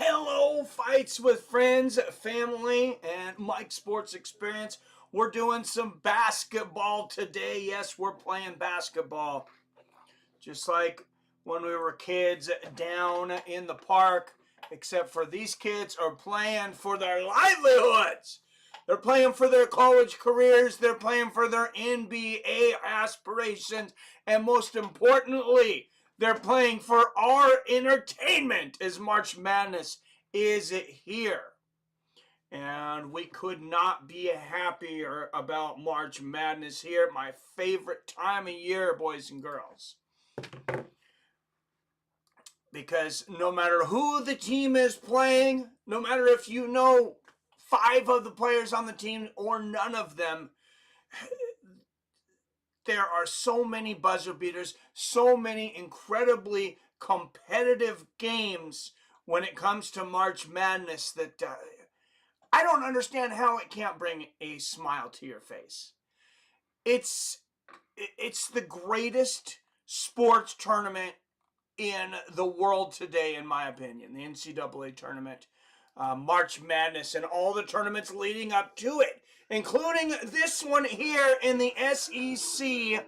Hello, Fights with Friends, family, and Mike Sports Experience. We're doing some basketball today. Yes, we're playing basketball. Just like when we were kids down in the park, except for these kids are playing for their livelihoods. They're playing for their college careers. They're playing for their NBA aspirations. And most importantly, they're playing for our entertainment as March Madness is here. And we could not be happier about March Madness here. My favorite time of year, boys and girls. Because no matter who the team is playing, no matter if you know 5 of the players on the team or none of them, there are so many buzzer beaters, so many incredibly competitive games when it comes to March Madness that I don't understand how it can't bring a smile to your face. It's the greatest sports tournament in the world today, in my opinion, the NCAA tournament, March Madness, and all the tournaments leading up to it, including this one here in the SEC.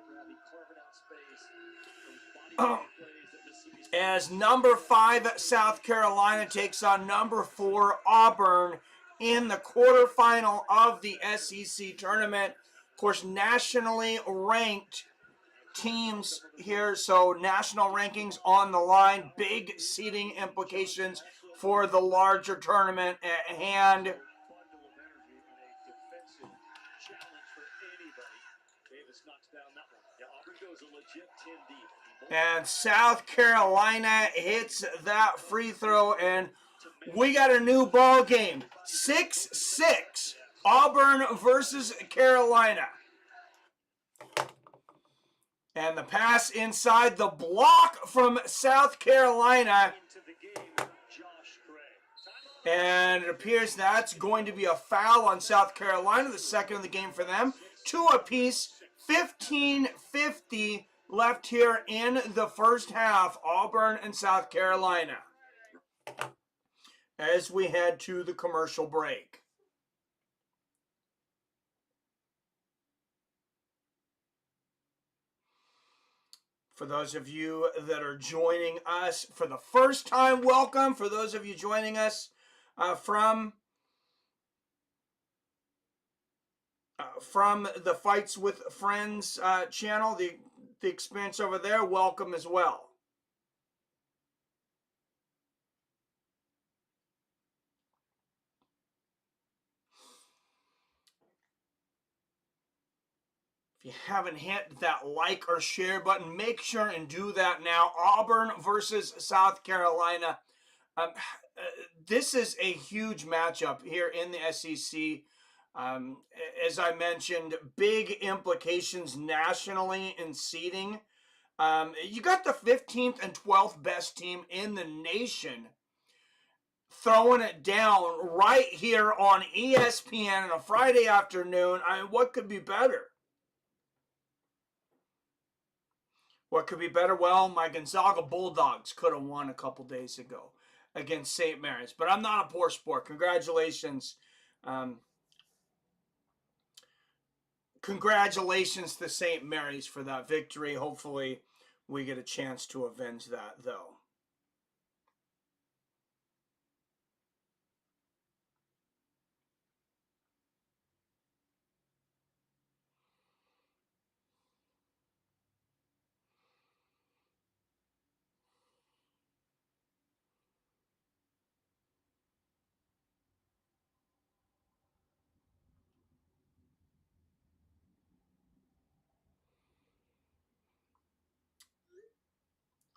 As number 5 South Carolina takes on number 4 Auburn in the quarterfinal of the SEC tournament. Of course, nationally ranked teams here, so national rankings on the line, big seeding implications for the larger tournament at hand. And South Carolina hits that free throw, and we got a new ball game. 6-6, Auburn versus Carolina. And the pass inside the block from South Carolina. And it appears that's going to be a foul on South Carolina, the second of the game for them. 2 apiece, 15-50 left here in the first half, Auburn and South Carolina, as we head to the commercial break. For those of you that are joining us for the first time, welcome. For those of you joining us from the Fights with Friends channel, the experience over there, welcome as well. If you haven't hit that like or share button, make sure and do that now. Auburn versus South Carolina. This is a huge matchup here in the SEC. As I mentioned, big implications nationally in seeding. You got the 15th and 12th best team in the nation throwing it down right here on ESPN on a Friday afternoon. I mean, what could be better? What could be better? Well, my Gonzaga Bulldogs could have won a couple days ago against St. Mary's, but I'm not a poor sport. Congratulations. Congratulations to St. Mary's for that victory. Hopefully we get a chance to avenge that, though.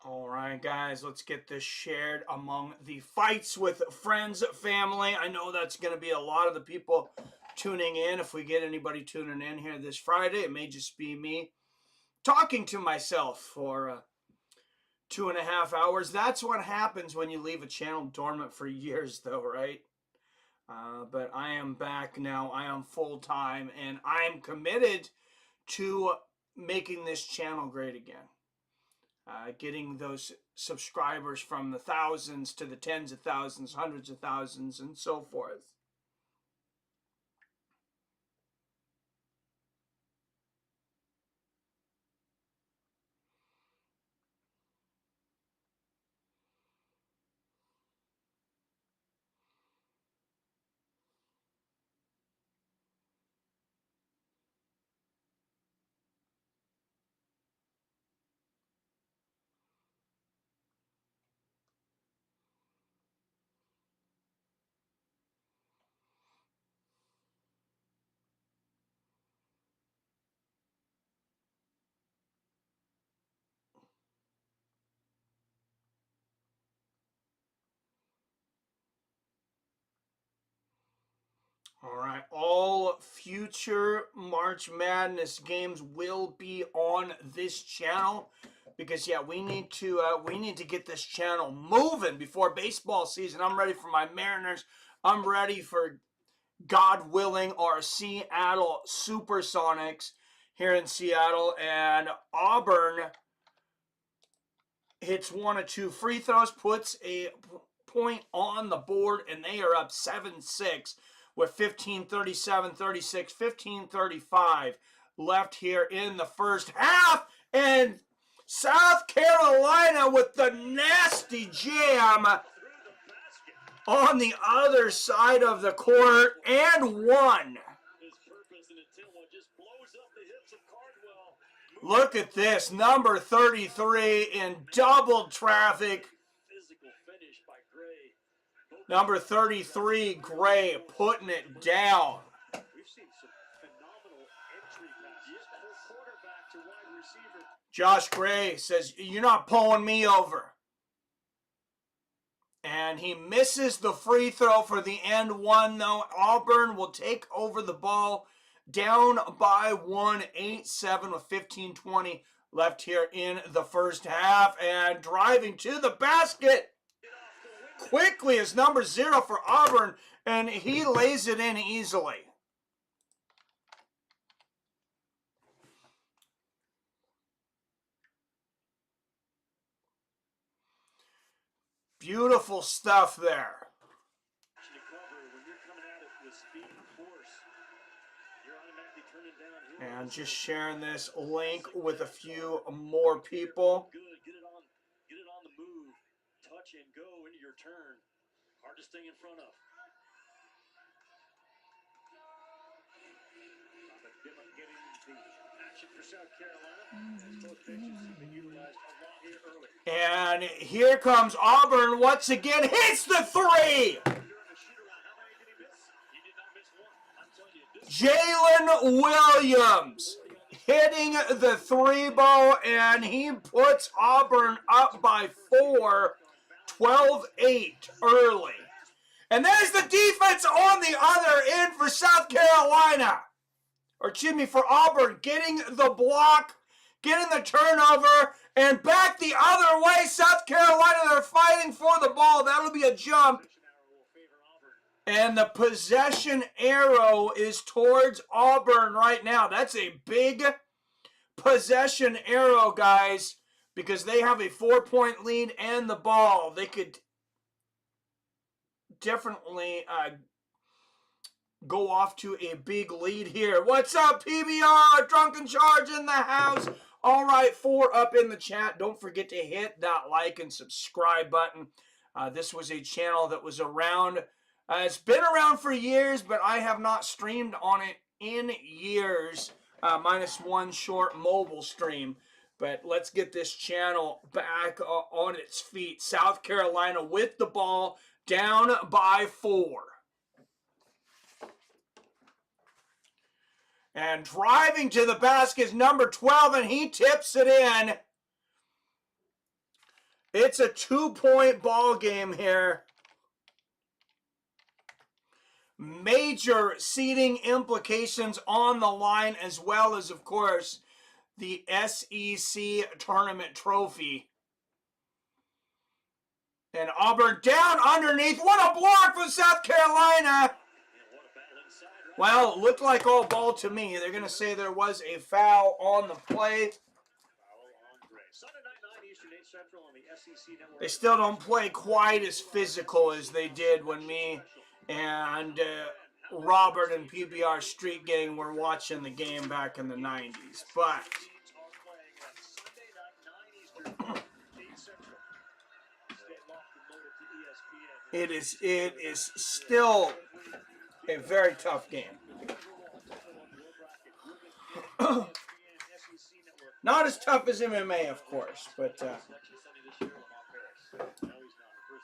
All right, guys, let's get this shared among the Fights with Friends family. I know that's going to be a lot of the people tuning in. If we get anybody tuning in here this Friday, it may just be me talking to myself for 2.5 hours. That's what happens when you leave a channel dormant for years, though, right? But I am back now. I am full-time, and I am committed to making this channel great again. getting those subscribers from the thousands to the tens of thousands, hundreds of thousands, and so forth. All right, all future March Madness games will be on this channel because yeah, we need to get this channel moving before baseball season. I'm ready for my Mariners. I'm ready for, God willing, our Seattle Supersonics here in Seattle, and Auburn hits one of two free throws, puts a point on the board, and they are up 7-6 with 15:37, 36, 15:35 left here in the first half. And South Carolina with the nasty jam on the other side of the court and one. Look at this, number 33 in double traffic. Number 33, Gray, putting it down. Josh Gray says, "You're not pulling me over." And he misses the free throw for the end one, though. Auburn will take over the ball down by 1, 8-7 with 15:20 left here in the first half. And driving to the basket quickly is number 0 for Auburn, and he lays it in easily. Beautiful stuff there. And just sharing this link with a few more people. Get it on the move. Touch and go into your turn. Hard to stay in front of. Getting the action for South Carolina. As both benches have been utilized a lot here early. And here comes Auburn once again. Hits the three! Jalen Williams hitting the three ball, and he puts Auburn up by 4, 12-8 early. And there's the defense on the other end for South Carolina. Or excuse me, for Auburn, getting the block, getting the turnover, and back the other way. South Carolina, they're fighting for the ball. That'll be a jump. And the possession arrow is towards Auburn right now. That's a big possession arrow, guys, because they have a 4-point lead and the ball. They could definitely go off to a big lead here. What's up, PBR? Drunken Charge in the house. All right, 4 up in the chat. Don't forget to hit that like and subscribe button. This was a channel that was around. It's been around for years, but I have not streamed on it in years, minus one short mobile stream. But let's get this channel back on its feet. South Carolina with the ball, down by 4. And driving to the basket is number 12, and he tips it in. It's a 2-point ball game here. Major seeding implications on the line, as well as, of course, the SEC tournament trophy. And Auburn down underneath. What a block from South Carolina. Well, it looked like all ball to me. They're going to say there was a foul on the play. Central on the SEC Network. They still don't play quite as physical as they did when me and Robert and PBR Street Gang were watching the game back in the 90s. But Teams are playing at Sunday night, 9 Eastern, 8 Central. Stay locked and loaded to ESPN. it is still a very tough game. Not as tough as MMA, of course, but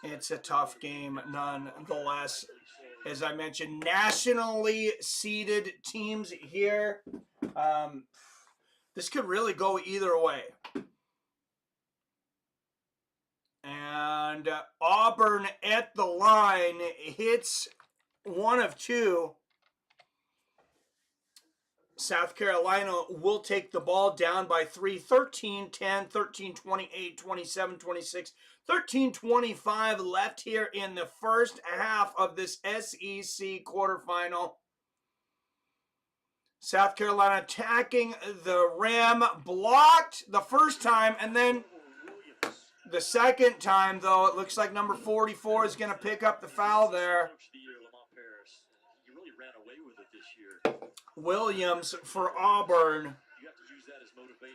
it's a tough game nonetheless. As I mentioned, nationally seeded teams here. This could really go either way. And Auburn at the line hits one of two. South Carolina will take the ball down by 3, 13-10, 13-28, 27-26, 13-25 left here in the first half of this SEC quarterfinal. South Carolina attacking the rim, blocked the first time, and then the second time, though, it looks like number 44 is going to pick up the foul there. Williams for Auburn.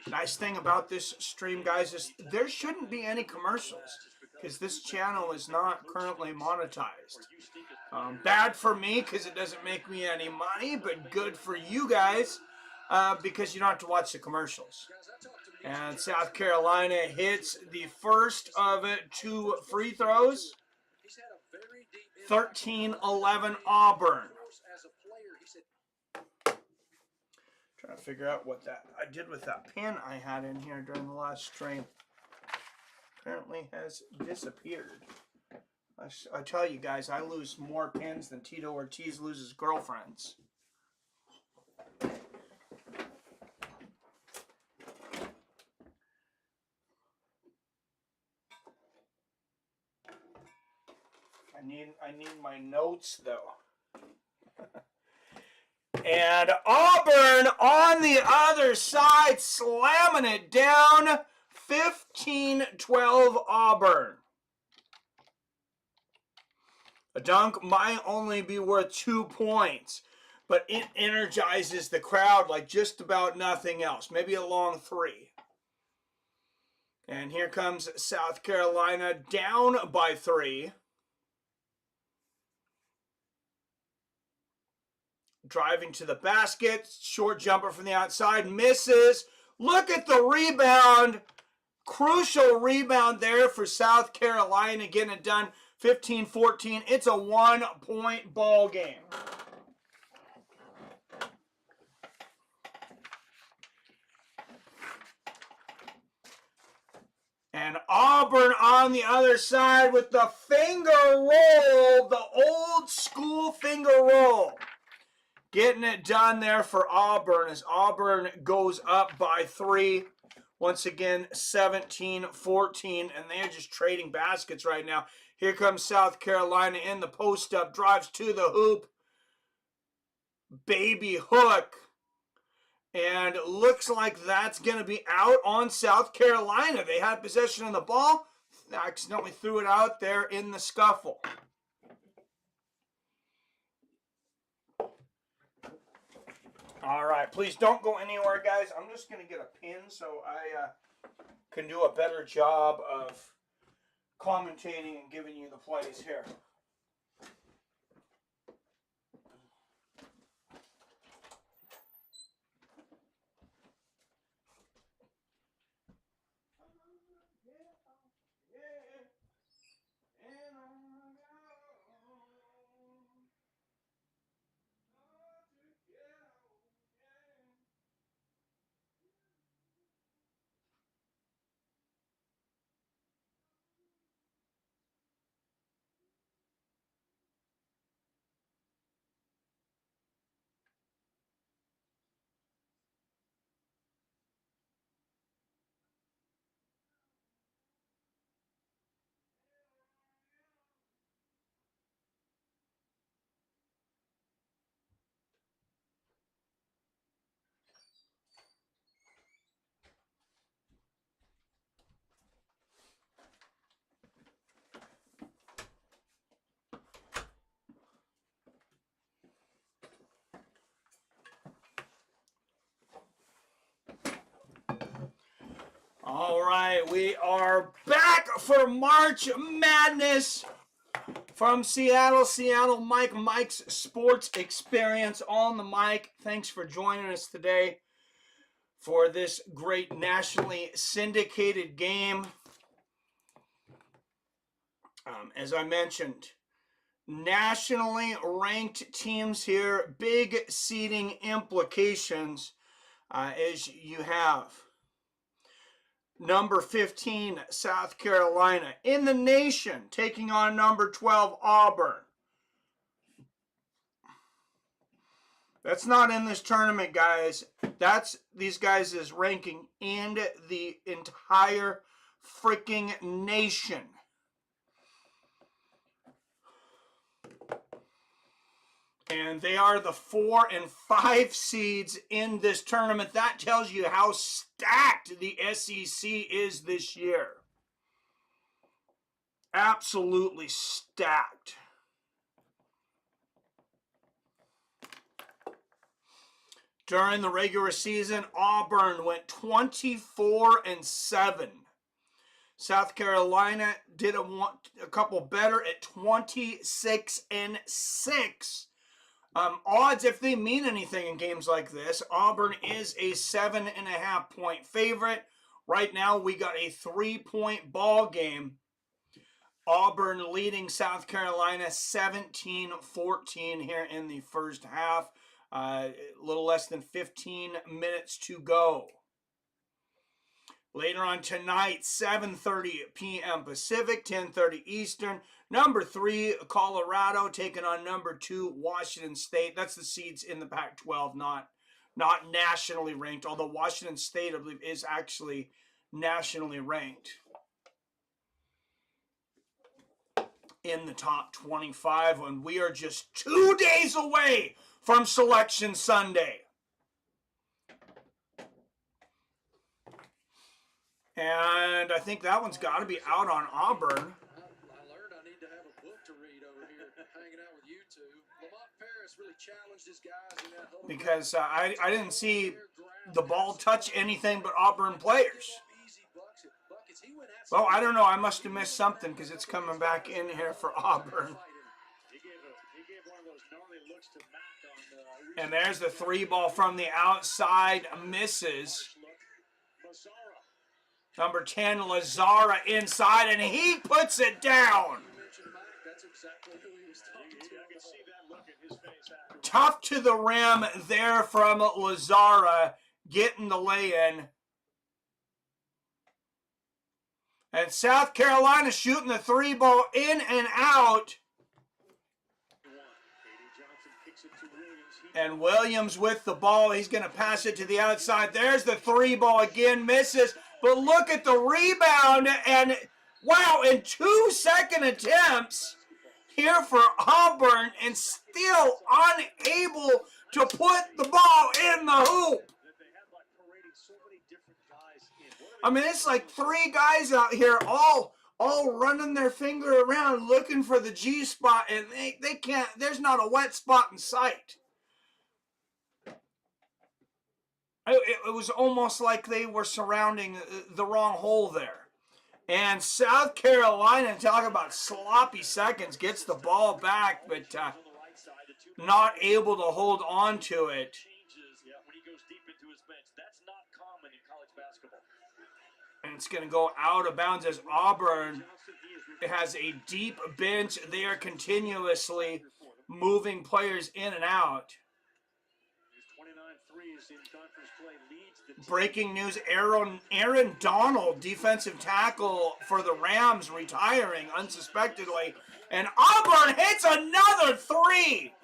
Nice thing about this stream, guys, is there shouldn't be any commercials because this channel is not currently monetized. Bad for me because it doesn't make me any money, but good for you guys because you don't have to watch the commercials. And South Carolina hits the first of 2 free throws. 13-11 Auburn. Trying to figure out what that I did with that pin I had in here during the last stream. Apparently has disappeared. I tell you guys, I lose more pins than Tito Ortiz loses girlfriends. I need my notes though. And Auburn on the other side slamming it down. 15-12 Auburn. A dunk might only be worth 2 points, but it energizes the crowd like just about nothing else. Maybe a long 3. And here comes South Carolina down by 3. Driving to the basket. Short jumper from the outside. Misses. Look at the rebound. Crucial rebound there for South Carolina. Getting it done 15-14. It's a 1-point ball game. And Auburn on the other side with the finger roll. The old school finger roll. Getting it done there for Auburn as Auburn goes up by 3. Once again, 17-14, and they're just trading baskets right now. Here comes South Carolina in the post-up, drives to the hoop. Baby hook. And looks like that's going to be out on South Carolina. They had possession of the ball. They accidentally threw it out there in the scuffle. All right, please don't go anywhere, guys. I'm just going to get a pin so I can do a better job of commentating and giving you the plays here. right, we are back for March Madness from Seattle. Mike's Sports Experience on the mic. Thanks for joining us today for this great nationally syndicated game. As I mentioned, nationally ranked teams here, big seeding implications as you have number 15, South Carolina, in the nation, taking on number 12, Auburn. That's not in this tournament, guys. That's these guys' ranking in the entire freaking nation. And they are the 4 and 5 seeds in this tournament. That tells you how stacked the SEC is this year. Absolutely stacked. During the regular season, Auburn went 24 and 7. South Carolina did a couple better at 26 and 6. Odds, if they mean anything in games like this, Auburn is a 7.5 point favorite. Right now, we got a 3-point ball game. Auburn leading South Carolina 17-14 here in the first half. A little less than 15 minutes to go. Later on tonight, 7:30 p.m. Pacific, 10:30 Eastern. Number 3, Colorado taking on number 2, Washington State. That's the seeds in the Pac-12, not nationally ranked, although Washington State, I believe, is actually nationally ranked in the top 25, and we are just 2 days away from Selection Sunday. And I think that one's got to be out on Auburn. I learned I need to have a book to read over here, hanging out with you two. Lamont Paris really challenged his guys in that whole because I didn't see the ball touch anything but Auburn players. Well, I don't know. I must have missed something because it's coming back in here for Auburn. And there's the 3 ball from the outside, misses. Number 10, Lazara inside, and he puts it down. Tough to the rim there from Lazara, getting the lay-in. And South Carolina shooting the 3 ball in and out. And Williams with the ball. He's going to pass it to the outside. There's the 3 ball again, misses. But look at the rebound, and wow, in 2-second attempts here for Auburn, and still unable to put the ball in the hoop. I mean, it's like 3 guys out here all running their finger around looking for the G spot, and they can't, there's not a wet spot in sight. It was almost like they were surrounding the wrong hole there. And South Carolina, talk about sloppy seconds, gets the ball back, but not able to hold on to it. And it's going to go out of bounds as Auburn has a deep bench. They are continuously moving players in and out. Breaking news, Aaron Donald, defensive tackle for the Rams, retiring unsuspectedly. And Auburn hits another 3.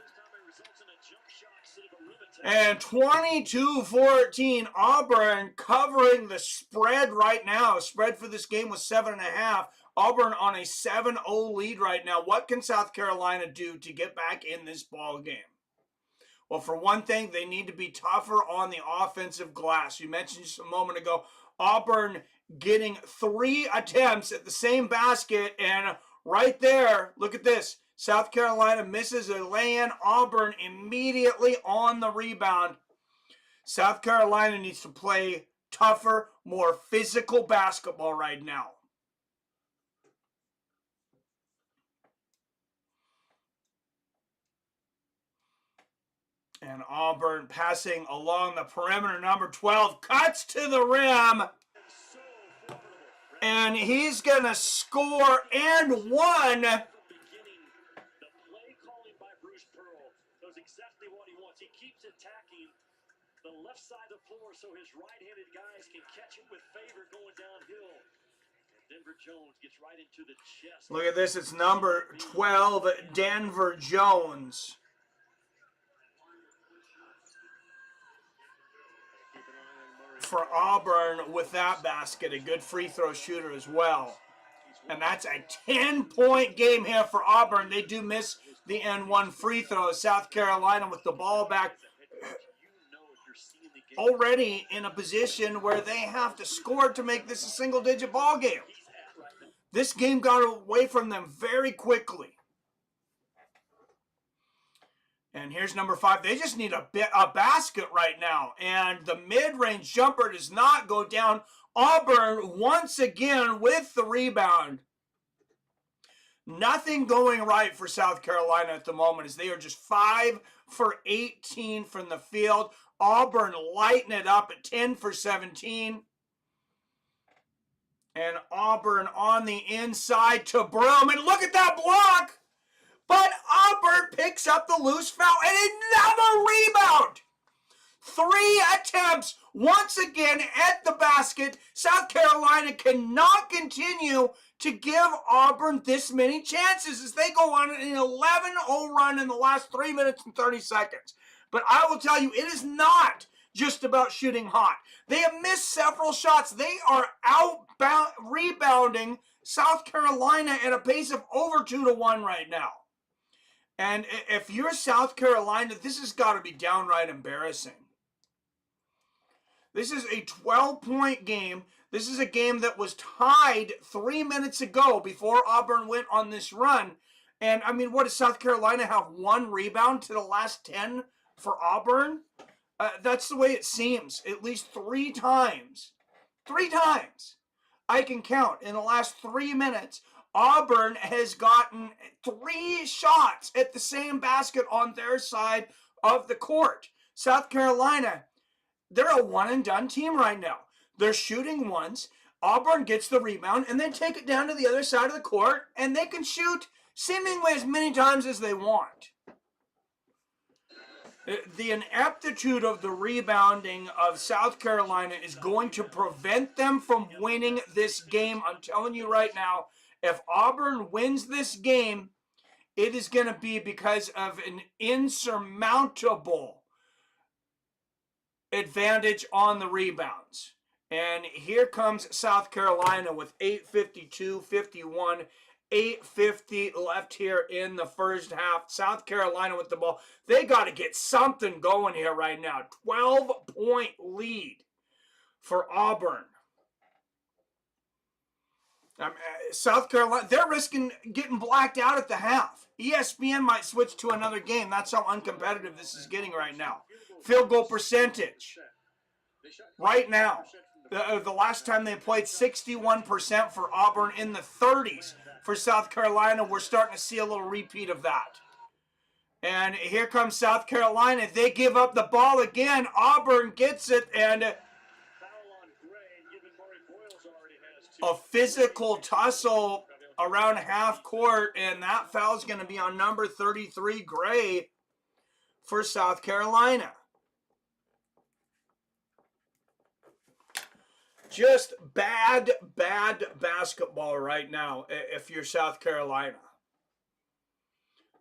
And 22-14, Auburn covering the spread right now. Spread for this game was 7.5. Auburn on a 7-0 lead right now. What can South Carolina do to get back in this ball game? Well, for one thing, they need to be tougher on the offensive glass. You mentioned just a moment ago, Auburn getting 3 attempts at the same basket, and right there, look at this. South Carolina misses a lay-in. Auburn immediately on the rebound. South Carolina needs to play tougher, more physical basketball right now. And Auburn passing along the perimeter. Number 12 cuts to the rim. And he's going to score and one. The play calling by Bruce Pearl knows exactly what he wants. He keeps attacking the left side of the floor so his right-handed guys can catch it with favor going downhill. And Denver Jones gets right into the chest. Look at this. It's number 12, Denver Jones. For Auburn with that basket, a good free throw shooter as well. And that's a 10-point game here for Auburn. They do miss the N1 free throw. South Carolina with the ball back already in a position where they have to score to make this a single-digit ball game. This game got away from them very quickly. And here's number 5. They just need a basket right now. And the mid-range jumper does not go down. Auburn once again with the rebound. Nothing going right for South Carolina at the moment as they are just 5 for 18 from the field. Auburn lighting it up at 10 for 17. And Auburn on the inside to Broome. And look at that block! But Auburn picks up the loose foul and another rebound. 3 attempts once again at the basket. South Carolina cannot continue to give Auburn this many chances as they go on an 11-0 run in the last 3 minutes and 30 seconds. But I will tell you, it is not just about shooting hot. They have missed several shots. They are rebounding South Carolina at a pace of over 2-1 right now. And if you're South Carolina, this has got to be downright embarrassing. This is a 12-point game. This is a game that was tied 3 minutes ago before Auburn went on this run. And, I mean, what does South Carolina have? 1 rebound to the last 10 for Auburn? That's the way it seems. At least 3 times. 3 times. I can count in the last 3 minutes. Auburn has gotten 3 shots at the same basket on their side of the court. South Carolina, they're a one-and-done team right now. They're shooting once. Auburn gets the rebound and then take it down to the other side of the court, and they can shoot seemingly as many times as they want. The ineptitude of the rebounding of South Carolina is going to prevent them from winning this game. I'm telling you right now, if Auburn wins this game, it is going to be because of an insurmountable advantage on the rebounds. And here comes South Carolina with 8:52-51, 8:50 left here in the first half. South Carolina with the ball. They got to get something going here right now. 12-point lead for Auburn. South Carolina, they're risking getting blacked out at the half. ESPN might switch to another game. That's how uncompetitive this is getting right now. Field goal percentage. Right now, the last time they played, 61% for Auburn, in the 30s for South Carolina. We're starting to see a little repeat of that. And here comes South Carolina. They give up the ball again. Auburn gets it, and a physical tussle around half court, and that foul is going to be on number 33, Gray, for South Carolina. Just bad basketball right now if you're South Carolina.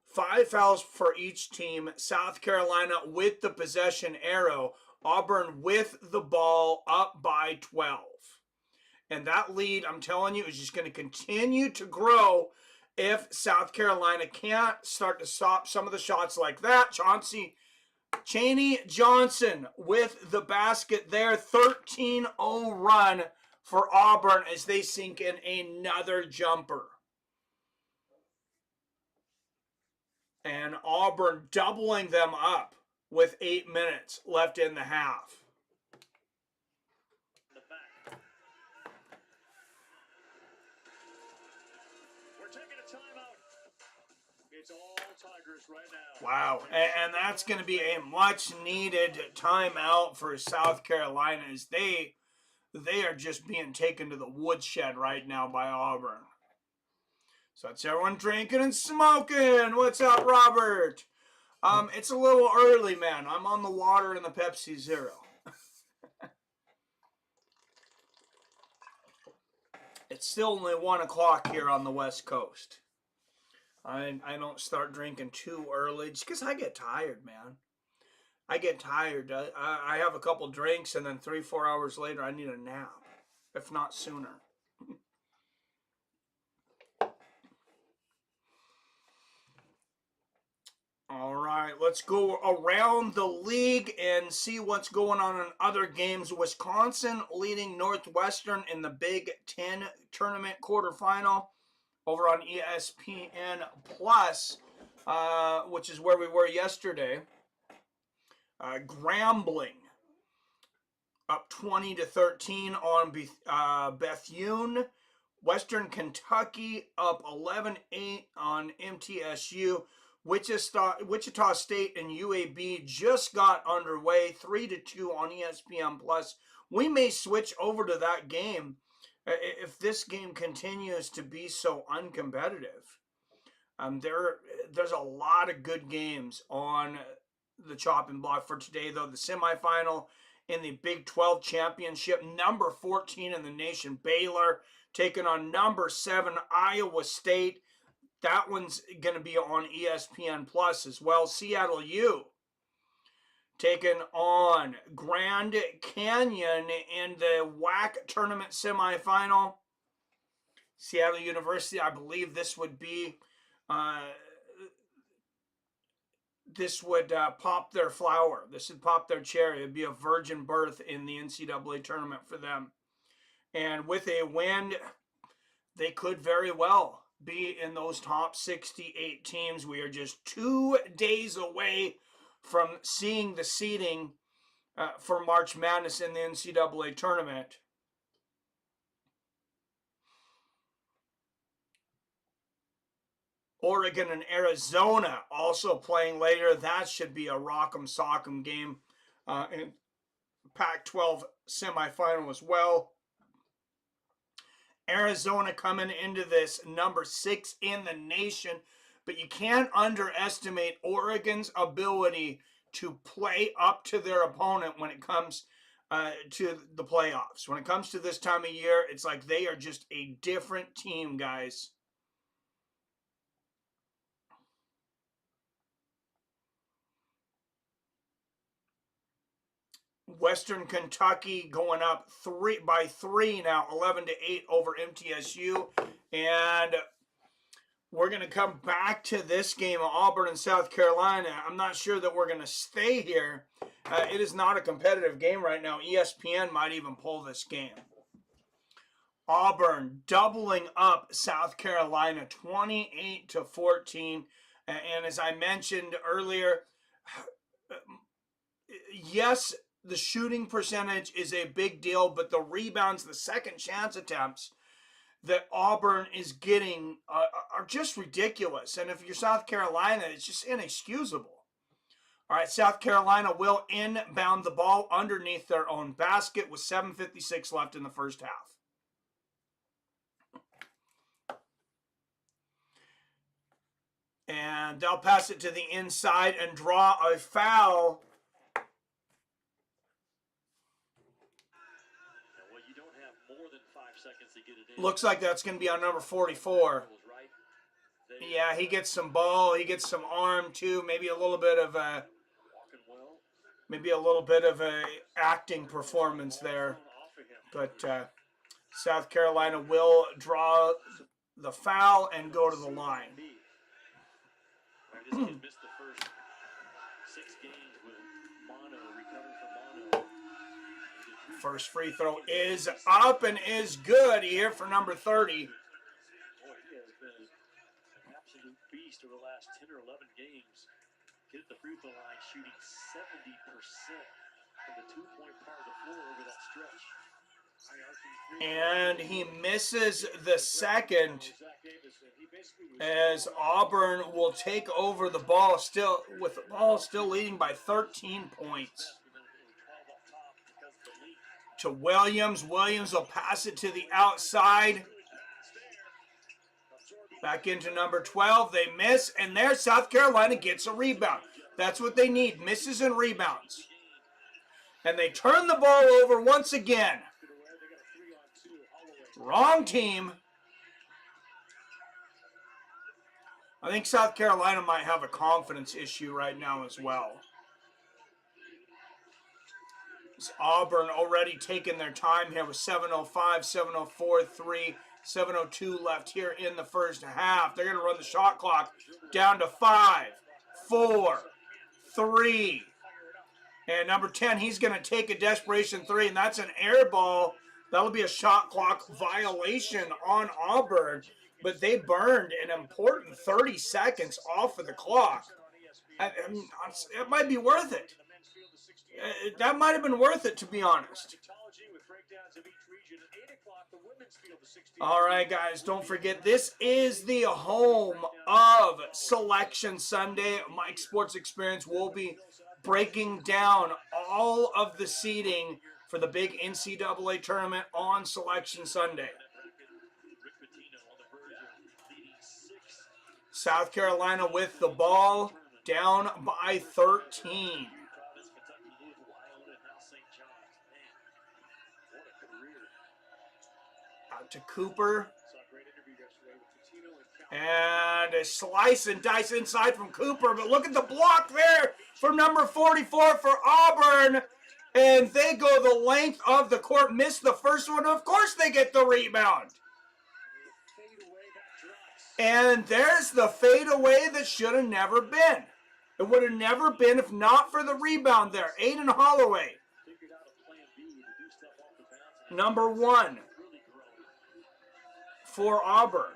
5 fouls for each team. South Carolina with the possession arrow. Auburn with the ball up by 12. And that lead, I'm telling you, is just going to continue to grow if South Carolina can't start to stop some of the shots like that. Chaney Johnson with the basket there. 13-0 run for Auburn as they sink in another jumper. And Auburn doubling them up with 8 minutes left in the half. It's all Tigers right now. Wow, and that's going to be a much-needed timeout for South Carolina as they are just being taken to the woodshed right now by Auburn. So that's everyone drinking and smoking. What's up, Robert? It's a little early, man. I'm on the water and the Pepsi Zero. It's still only 1 o'clock here on the West Coast. I don't start drinking too early just because I get tired, man. I get tired. I have a couple drinks and then 3-4 hours later I need a nap, if not sooner. All right, let's go around the league and see what's going on in other games. Wisconsin leading Northwestern in the Big Ten tournament quarterfinal over on ESPN Plus, which is where we were yesterday. Grambling up 20-13 on Bethune. Western Kentucky up 11-8 on MTSU. Wichita State and UAB just got underway, 3-2 on ESPN Plus. We may switch over to that game if this game continues to be so uncompetitive. There's a lot of good games on the chopping block for today, though. The semifinal in the Big 12 championship, number 14 in the nation, Baylor, taking on number 7, Iowa State. That one's going to be on ESPN Plus as well. Seattle U taking on Grand Canyon in the WAC tournament semifinal. Seattle University, I believe this would be, pop their flower. This would pop their cherry. It would be a virgin birth in the NCAA tournament for them. And with a win, they could very well be in those top 68 teams. We are just 2 days away from seeing the seeding for March Madness in the NCAA tournament. Oregon and Arizona also playing later. That should be a rock'em sock'em game in Pac-12 semifinal as well. Arizona coming into this number 6 in the nation, but you can't underestimate Oregon's ability to play up to their opponent when it comes to the playoffs. When it comes to this time of year, it's like they are just a different team, guys. Western Kentucky going up 3 by 3 now, 11-8 over MTSU. And we're going to come back to this game of Auburn and South Carolina. I'm not sure that we're going to stay here. It is not a competitive game right now. ESPN might even pull this game. Auburn doubling up South Carolina 28-14. And as I mentioned earlier, yes, the shooting percentage is a big deal, but the rebounds, the second chance attempts that Auburn is getting are just ridiculous. And if you're South Carolina, it's just inexcusable. All right, South Carolina will inbound the ball underneath their own basket with 7:56 left in the first half. And they'll pass it to the inside and draw a foul. Looks like that's going to be on number 44. Yeah, he gets some ball. He gets some arm, too. Maybe a little bit of a acting performance there. But South Carolina will draw the foul and go to the line. First free throw is up and is good here for number 30. Boy, he has been an absolute beast over the last 10 or 11 games. Get at the free throw line, shooting 70% from the two-point part of the floor over that stretch. And he misses the second. as Auburn will take over the ball, still with the ball still leading by 13 points. To Williams. Williams will pass it to the outside. Back into number 12. They miss, and there South Carolina gets a rebound. That's what they need, misses and rebounds. And they turn the ball over once again. Wrong team. I think South Carolina might have a confidence issue right now as well. It's Auburn already taking their time here with 7:05, 7:04, 3, 7:02 left here in the first half. They're going to run the shot clock down to 5, 4, 3. And number 10, he's going to take a desperation 3, and that's an air ball. That'll be a shot clock violation on Auburn, but they burned an important 30 seconds off of the clock. It might be worth it. That might have been worth it, to be honest. All right, guys, don't forget, this is the home of Selection Sunday. Mike Sports Experience will be breaking down all of the seeding for the big NCAA tournament on Selection Sunday. South Carolina with the ball, down by 13. Out to Cooper. And a slice and dice inside from Cooper. But look at the block there from number 44 for Auburn. And they go the length of the court. Miss the first one. Of course they get the rebound. And there's the fadeaway that should have never been. It would have never been if not for the rebound there. Aiden Holloway. Number 1 for Auburn.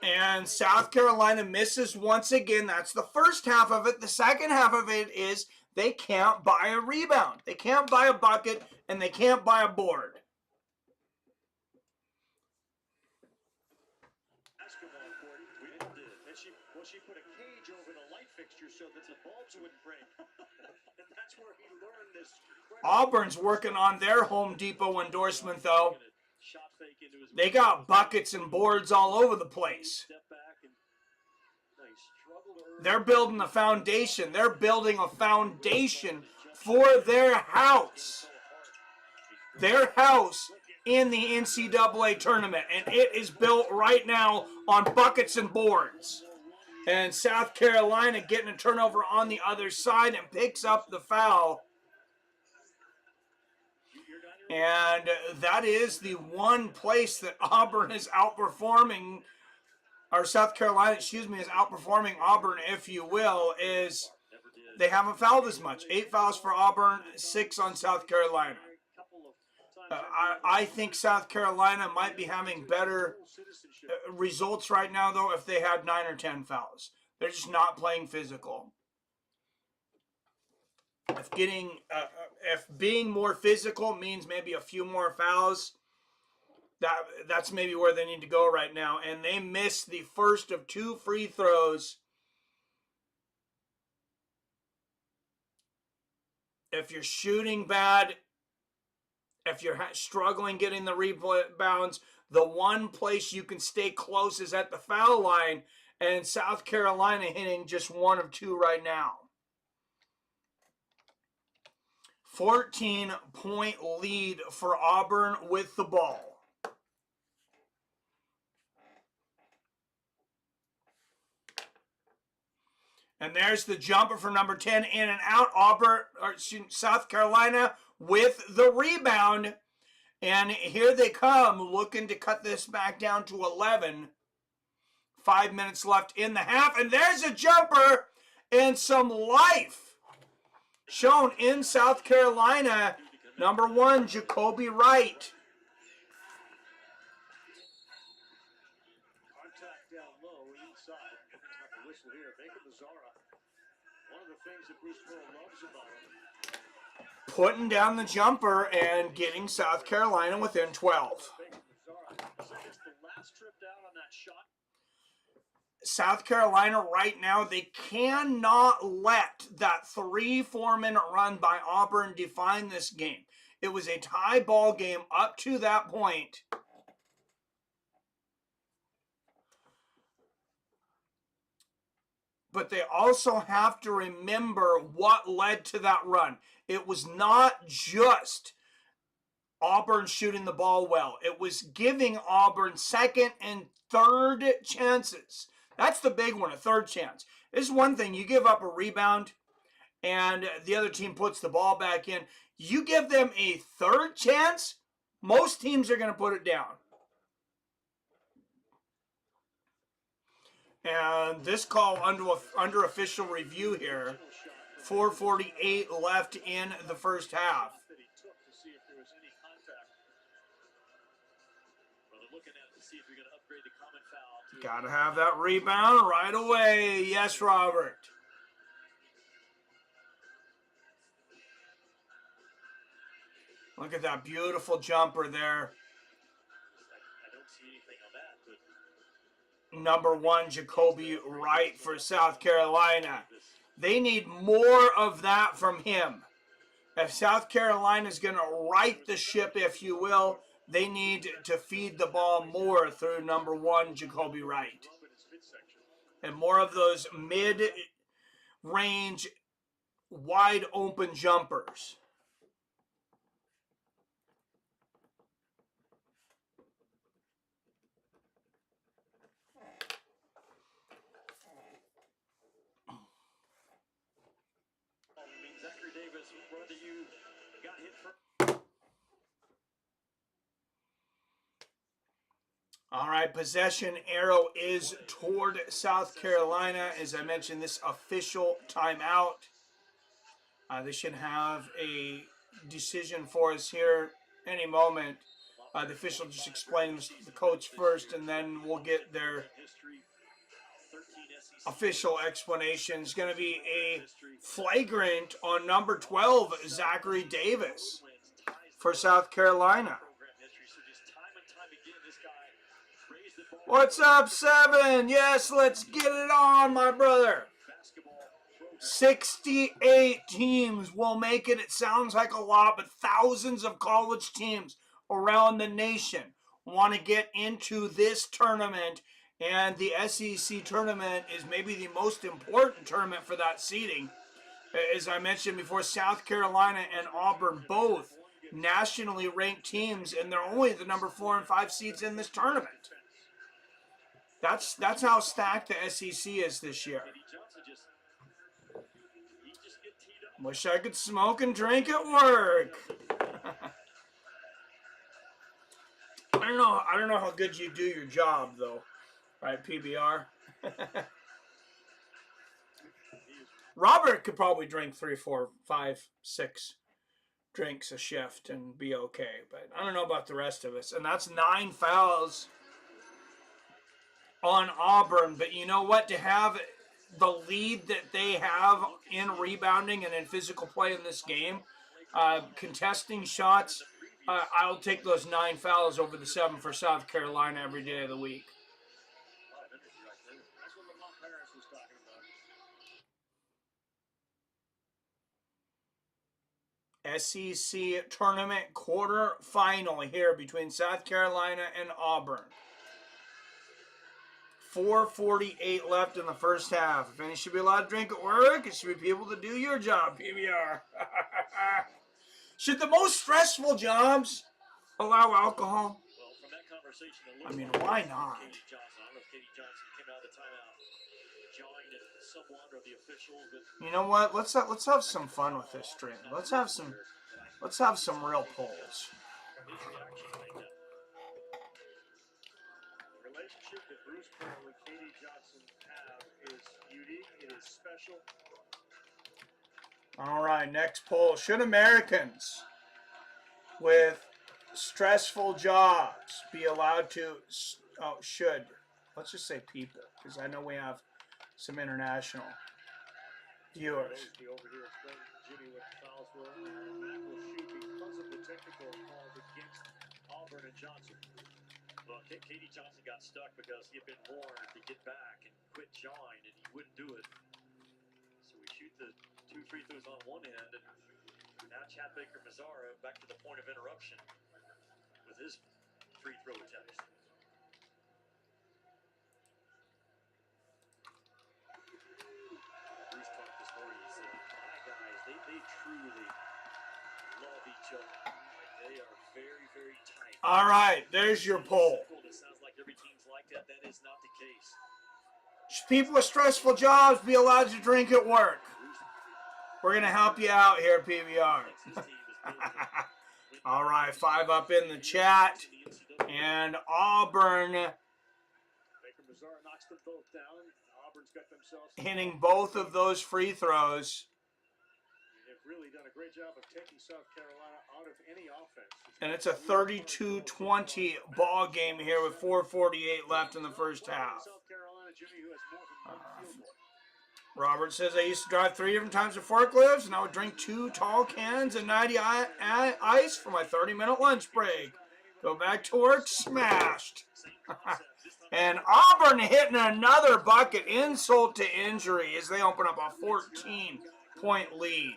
And South Carolina misses once again. That's the first half of it. The second half of it is they can't buy a rebound. They can't buy a bucket, and they can't buy a board. She put a cage over the light fixture so that the bulbs wouldn't break. And that's where he learned this. Auburn's working on their Home Depot endorsement, though. They got buckets and boards all over the place. They're building a foundation. They're building a foundation for their house. Their house in the NCAA tournament. And it is built right now on buckets and boards. And South Carolina getting a turnover on the other side and picks up the foul. And that is the one place that Auburn is outperforming, or South Carolina, is outperforming Auburn, if you will, is they haven't fouled as much. 8 fouls for Auburn, 6 on South Carolina. I think South Carolina might be having better results right now, though, if they had 9 or 10 fouls. They're just not playing physical. If being more physical means maybe a few more fouls, that's maybe where they need to go right now. And they missed the first of 2 free throws. If you're shooting bad, if you're struggling getting the rebounds, the one place you can stay close is at the foul line, and South Carolina hitting just 1 of 2 right now. 14-point lead for Auburn with the ball. And there's the jumper for number 10, in and out. South Carolina with the rebound. And here they come, looking to cut this back down to 11. 5 minutes left in the half. And there's a jumper and some life shown in South Carolina. Number 1, Jacoby Wright. Contact down low inside. Whistle here. Baker Mazzara. One of the things that Bruce Pearl loves about him putting down the jumper and getting South Carolina within 12. South Carolina right now, they cannot let that 3-4 minute run by Auburn define this game. It was a tie ball game up to that point. But they also have to remember what led to that run. It was not just Auburn shooting the ball well. It was giving Auburn second and third chances. That's the big one, a third chance. It's one thing, you give up a rebound and the other team puts the ball back in. You give them a third chance, most teams are going to put it down. And this call under official review here. 4:48 left in the first half. Got to have that rebound right away. Yes, Robert. Look at that beautiful jumper there. Number 1, Jacoby Wright for South Carolina. They need more of that from him. If South Carolina is going to right the ship, if you will, they need to feed the ball more through number 1, Jacoby Wright. And more of those mid-range, wide-open jumpers. All right, possession arrow is toward South Carolina. As I mentioned, this official timeout. They should have a decision for us here any moment. The official just explaining the coach first, and then we'll get their official explanation. It's going to be a flagrant on number 12, Zachary Davis, for South Carolina. What's up, 7? Yes, let's get it on, my brother. 68 teams will make it. It sounds like a lot, but thousands of college teams around the nation want to get into this tournament, and the SEC tournament is maybe the most important tournament for that seeding. As I mentioned before, South Carolina and Auburn both nationally ranked teams, and they're only the number 4 and 5 seeds in this tournament. That's how stacked the SEC is this year. Wish I could smoke and drink at work. I don't know how good you do your job though, right, PBR? Robert could probably drink 3, 4, 5, 6 drinks a shift and be okay, but I don't know about the rest of us. And that's 9 fouls on Auburn. But you know what? To have the lead that they have in rebounding and in physical play in this game, contesting shots, I'll take those 9 fouls over the 7 for South Carolina every day of the week. SEC tournament quarterfinal here between South Carolina and Auburn. 4:48 left in the first half. If any should be allowed to drink at work, it should be people to do your job, PBR. Should the most stressful jobs allow alcohol? I mean, why not? You know what? Let's have some fun with this stream. Let's have some real polls. The relationship that Bruce Pearl and Katie Johnson have is unique. It is special. All right, next poll. Should Americans with stressful jobs be allowed to, should, let's just say people, because I know we have some international viewers. Jimmy, what the fouls were. And Mack will shoot because of the technical calls against Auburn and Johnson. Well, Katie Johnson got stuck because he had been warned to get back and quit jawing, and he wouldn't do it. So we shoot the 2 free throws on one end, and now Chad Baker-Mazara back to the point of interruption with his free throw attempt. Bruce talked this morning. He said, "My guys, they truly love each other. Like, they are very, very tight." All right, there's your poll. It sounds like every team's like that. That is not the case. Should people with stressful jobs be allowed to drink at work? We're going to help you out here, PBR. All right, 5 up in the chat. And Auburn Baker-Mazara knocks them both down. Auburn's got themselves hitting both of those free throws. They've really done a great job of taking South Carolina out of any offense. And it's a 32-20 ball game here with 4:48 left in the first half. South Carolina, Jimmy, who has more than one field goal. Robert says, I used to drive 3 different times with forklifts, and I would drink 2 tall cans of 90 ice for my 30-minute lunch break. Go back to work smashed. And Auburn hitting another bucket, insult to injury, as they open up a 14-point lead.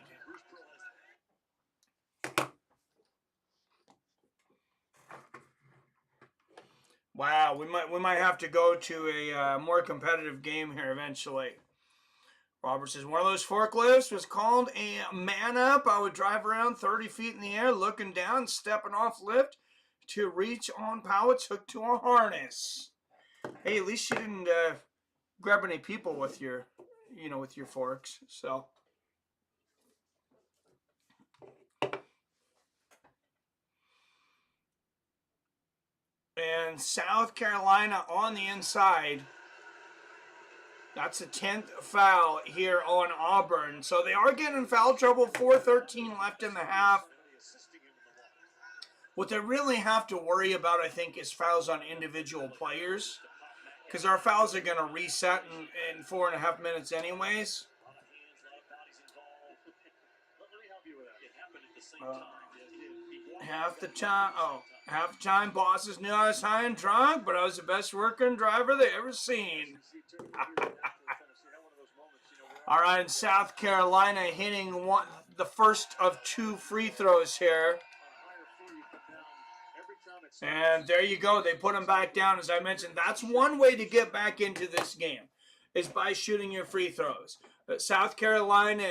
Wow, we might have to go to a more competitive game here eventually. Robert says, one of those forklifts was called a man-up. I would drive around 30 feet in the air, looking down, stepping off lift to reach on pallets hooked to a harness. Hey, at least you didn't grab any people with your, with your forks. So, and South Carolina on the inside. That's the 10th foul here on Auburn. So they are getting in foul trouble. 4:13 left in the half. What they really have to worry about, I think, is fouls on individual players. Because our fouls are going to reset in 4.5 minutes anyways. Half the time, bosses knew I was high and drunk, but I was the best working driver they ever seen. All right, and South Carolina hitting the first of 2 free throws here. And there you go. They put them back down. As I mentioned, that's one way to get back into this game, is by shooting your free throws. South Carolina,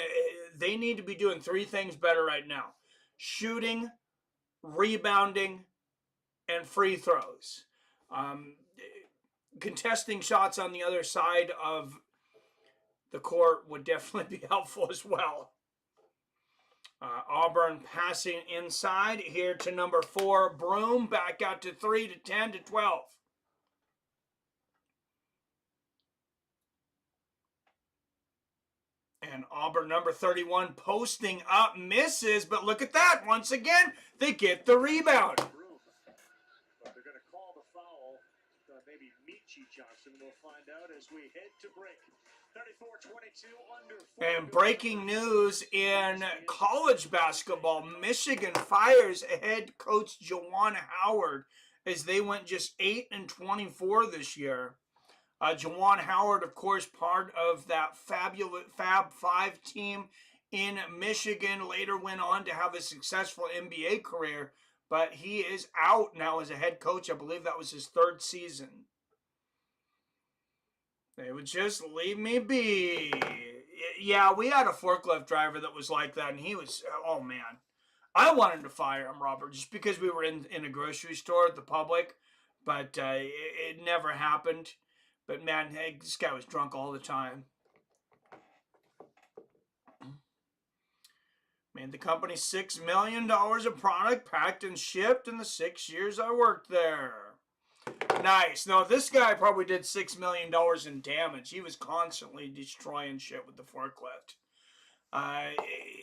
they need to be doing 3 things better right now: shooting, rebounding, and free throws. Contesting shots on the other side of the court would definitely be helpful as well. Auburn passing inside here to number 4, Broom, back out to 3 to 10 to 12. And Auburn, number 31, posting up, misses, but look at that. Once again, they get the rebound. But they're going to call the foul. Maybe Michi Johnson. We'll find out as we head to break. 34-22 under 4. And breaking news in college basketball, Michigan fires head coach Juwan Howard as they went just 8-24 this year. Juwan Howard, of course, part of that fabulous Fab 5 team in Michigan, later went on to have a successful NBA career, but he is out now as a head coach. I believe that was his 3rd season. They would just leave me be. Yeah, we had a forklift driver that was like that, and he was, oh man. I wanted to fire him, Robert, just because we were in a grocery store at the Public, but it never happened. But man, hey, this guy was drunk all the time. Made the company $6 million of product packed and shipped in the 6 years I worked there. Nice. No, this guy probably did $6 million in damage. He was constantly destroying shit with the forklift.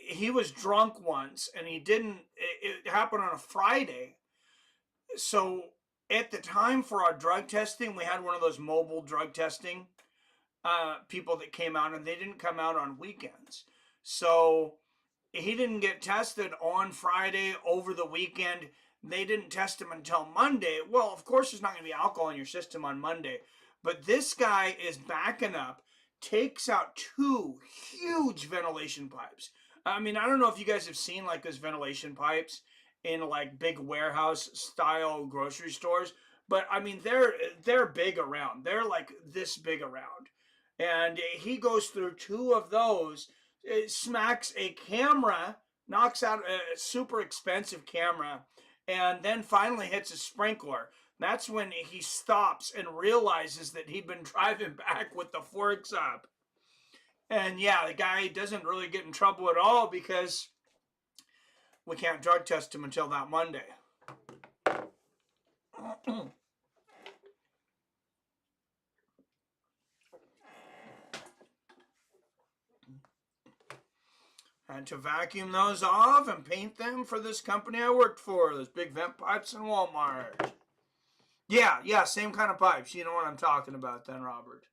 He was drunk once, and it happened on a Friday. So at the time for our drug testing, we had one of those mobile drug testing people that came out, and they didn't come out on weekends. So he didn't get tested on Friday over the weekend. They didn't test him until Monday. Well, of course, there's not going to be alcohol in your system on Monday. But this guy is backing up, takes out 2 huge ventilation pipes. I mean, I don't know if you guys have seen like those ventilation pipes in like big warehouse style grocery stores, but I mean they're big around. They're like this big around. And he goes through 2 of those, smacks a camera, knocks out a super expensive camera, and then finally hits a sprinkler. That's when he stops and realizes that he'd been driving back with the forks up. And yeah, the guy doesn't really get in trouble at all because we can't drug test him until that Monday. Had to vacuum those off and paint them for this company I worked for, those big vent pipes in Walmart. Yeah, same kind of pipes. You know what I'm talking about then, Robert.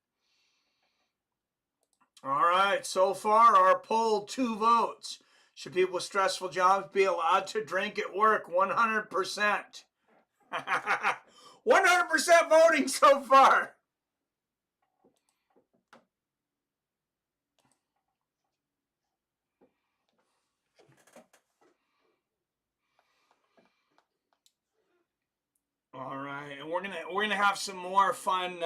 All right, so far our poll 2 votes. Should people with stressful jobs be allowed to drink at work? 100%. 100% voting so far. All right, and we're gonna have some more fun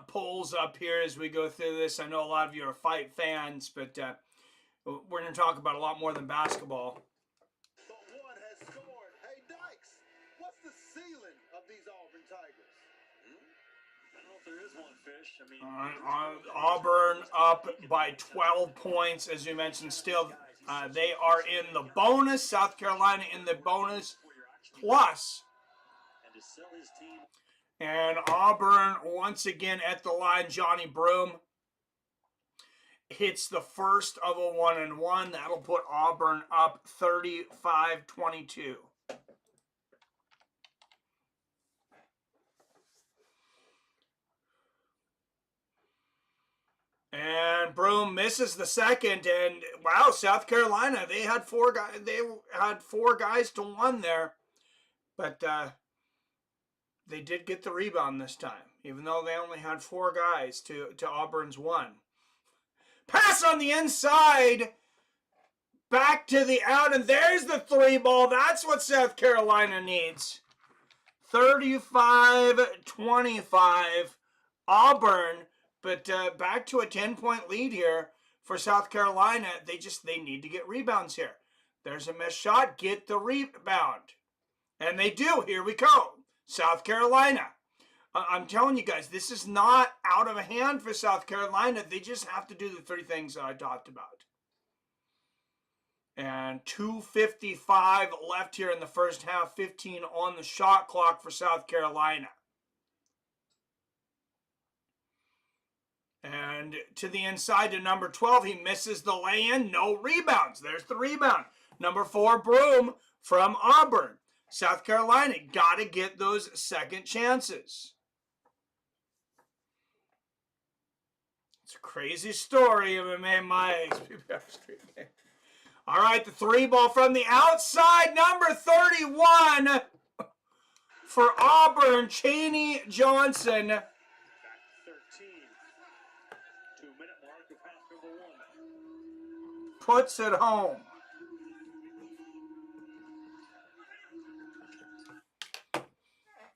polls up here as we go through this. I know a lot of you are fight fans, but we're gonna talk about a lot more than basketball. But one has scored. Hey, Dykes, what's the ceiling of these Auburn Tigers? I don't know if there is one, Fish. I mean, Auburn up by 12 points, as we mentioned. Still, they are in the bonus. South Carolina in the bonus plus. And Auburn once again at the line. Johnny Broom hits the first of a 1-and-1. That'll put Auburn up 35-22. And Broom misses the second, and wow, South Carolina, they had 4 guys. They had 4 guys to 1 there, but they did get the rebound this time, even though they only had 4 guys to Auburn's 1. Pass on the inside, back to the out, and there's the 3 ball. That's what South Carolina needs. 35-25, Auburn. But back to a 10-point lead here for South Carolina. They need to get rebounds here. There's a missed shot. Get the rebound. And they do. Here we go. South Carolina. I'm telling you guys, this is not out of hand for South Carolina. They just have to do the 3 things that I talked about. And 2:55 left here in the first half. 15 on the shot clock for South Carolina. And to the inside to number 12. He misses the lay-in. No rebounds. There's the rebound. Number 4, Broom from Auburn. South Carolina got to get those second chances. It's a crazy story of my HPPR Street game. All right, the 3 ball from the outside. Number 31 for Auburn, Chaney Johnson. Puts it home.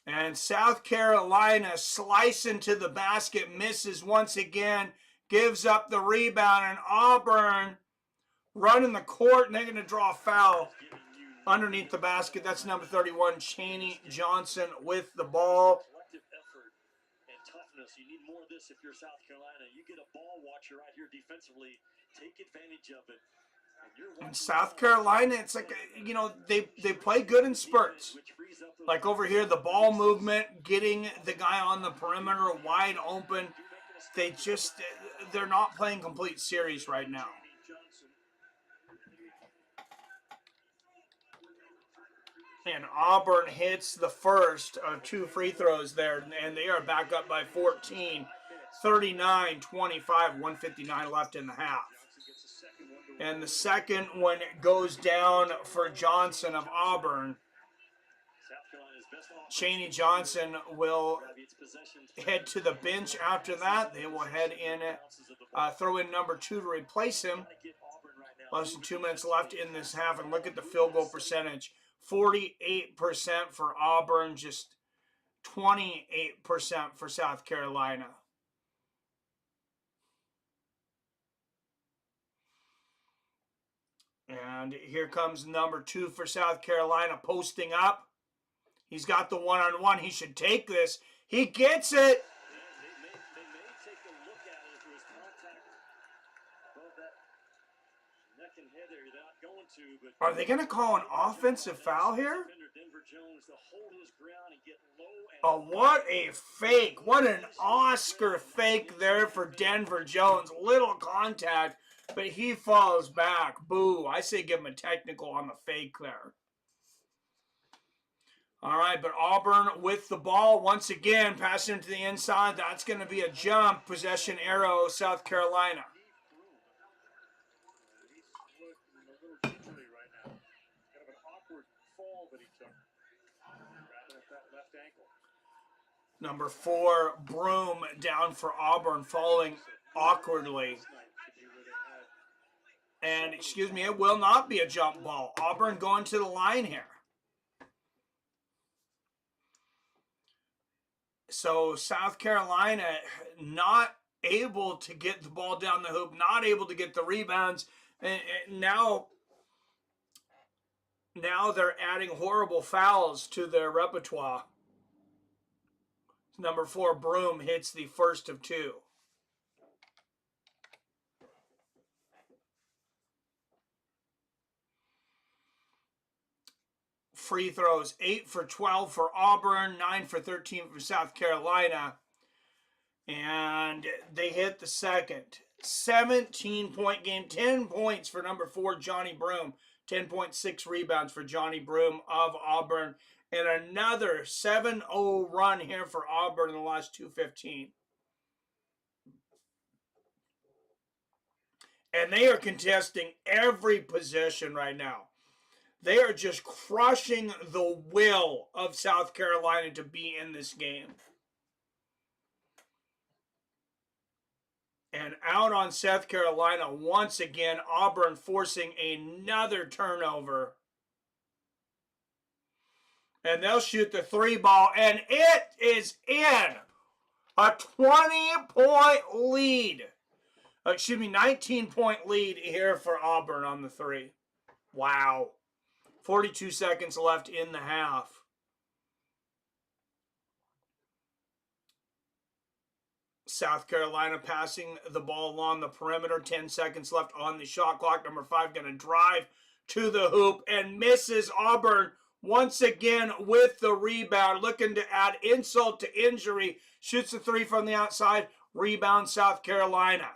And South Carolina slicing to the basket, misses once again, gives up the rebound, and Auburn running the court, and they're going to draw a foul underneath the basket. That's number 31, Chaney Johnson with the ball. You need more of this if you're South Carolina. You get a ball watcher right here defensively. Take advantage of it. And South Carolina, it's like, they play good in spurts. Like over here, the ball movement, getting the guy on the perimeter wide open. They're not playing complete series right now. And Auburn hits the first of 2 free throws there, and they are back up by 14. 39-25, 159 left in the half. And the second one goes down for Johnson of Auburn. Chaney Johnson will head to the bench after that. They will head in, throw in number 2 to replace him. Less than 2 minutes left in this half, and look at the field goal percentage. 48% for Auburn, just 28% for South Carolina. And here comes number 2 for South Carolina posting up. He's got the one-on-one. He should take this. He gets it. They may take a look at it if it was contact above that neck and head there. They're not going to, but Are they going to call an offensive foul here? Denver Jones to hold his ground and get low and Oh, what a fake. What an Oscar fake there for Denver Jones. Little contact, but he falls back. Boo. I say give him a technical on the fake there. All right, but Auburn with the ball once again, passing to the inside. That's going to be a jump. Possession arrow, South Carolina. he's in a little jittery right now. Kind of an awkward fall that he took. Grabbing at that left ankle. Number 4, Broom down for Auburn, falling awkwardly. And, excuse me, it will not be a jump ball. Auburn going to the line here. So South Carolina not able to get the ball down the hoop, not able to get the rebounds. And now they're adding horrible fouls to their repertoire. Number 4, Broom, hits the first of 2. Free throws, 8 for 12 for Auburn, 9 for 13 for South Carolina. And they hit the second. 17-point game, 10 points for number 4, Johnny Broom. 10.6 rebounds for Johnny Broom of Auburn. And another 7-0 run here for Auburn in the last 2:15. And they are contesting every possession right now. They are just crushing the will of South Carolina to be in this game. And out on South Carolina once again, Auburn forcing another turnover. And they'll shoot the 3 ball, and it is in. A 20-point lead. 19-point lead here for Auburn on the 3. Wow. 42 seconds left in the half. South Carolina passing the ball along the perimeter. 10 seconds left on the shot clock. Number 5 going to drive to the hoop and misses. Auburn once again with the rebound. Looking to add insult to injury. Shoots the 3 from the outside. Rebound South Carolina.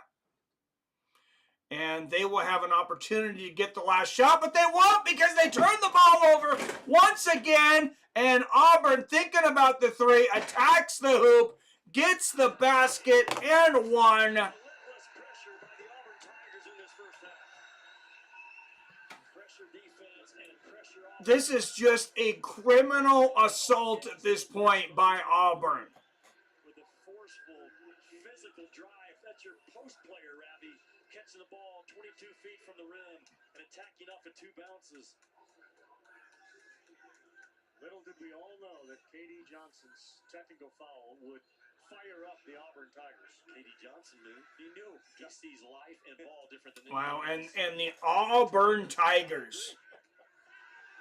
And they will have an opportunity to get the last shot, but they won't because they turn the ball over once again. And Auburn, thinking about the 3, attacks the hoop, gets the basket, and one. Relentless pressure by the Auburn Tigers in this first half. Pressure defense and pressure offense. This is just a criminal assault at this point by Auburn. With a forceful, physical drive. That's your post player, Ravi. Catching the ball 22 feet from the rim and attacking off of 2 bounces. Little did we all know that K.D. Johnson's technical foul would fire up the Auburn Tigers. K.D. Johnson knew. He knew. He sees life and ball different than Wow, anyone else. and the Auburn Tigers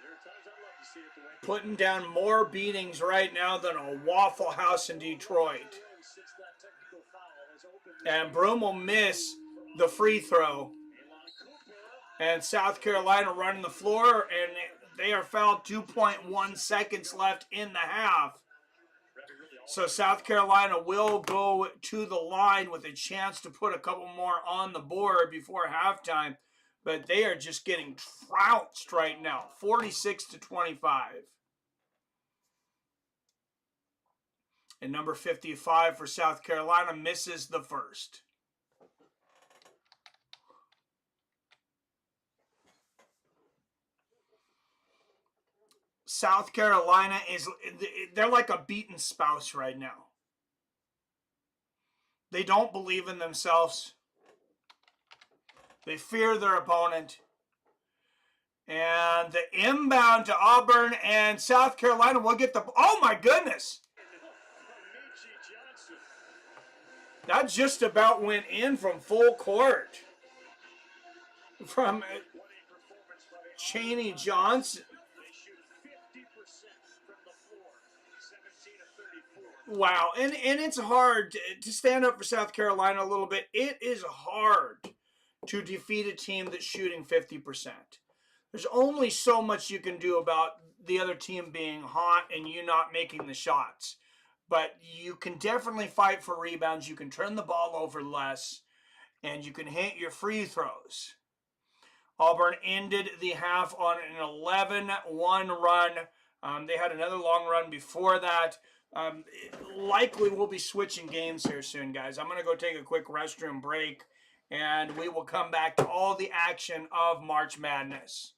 There are times I'd love to see it the way putting down more beatings right now than a Waffle House in Detroit. since that technical foul has opened. And Broom will miss the free throw. And South Carolina running the floor, and they are fouled. 2.1 seconds left in the half. So South Carolina will go to the line with a chance to put a couple more on the board before halftime. But they are just getting trounced right now. 46-25. And number 55 for South Carolina misses the first. South Carolina they're like a beaten spouse right now. They don't believe in themselves. They fear their opponent. And the inbound to Auburn, and South Carolina will get the... Oh, my goodness. That just about went in from full court. From Chaney Johnson. Wow, and it's hard to stand up for South Carolina a little bit. It is hard to defeat a team that's shooting 50%. There's only so much you can do about the other team being hot and you not making the shots. But you can definitely fight for rebounds. You can turn the ball over less, and you can hit your free throws. Auburn ended the half on an 11-1 run. They had another long run before that. Likely we'll be switching games here soon, guys. I'm going to go take a quick restroom break, and we will come back to all the action of March Madness.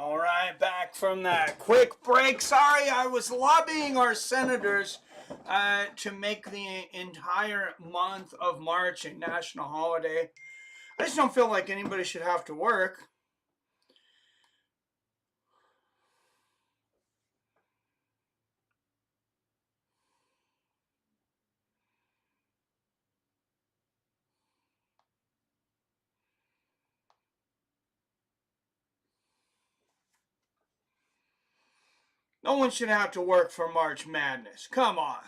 All right, back from that quick break. Sorry, I was lobbying our senators to make the entire month of March a national holiday. I just don't feel like anybody should have to work. No one should have to work for March Madness. Come on.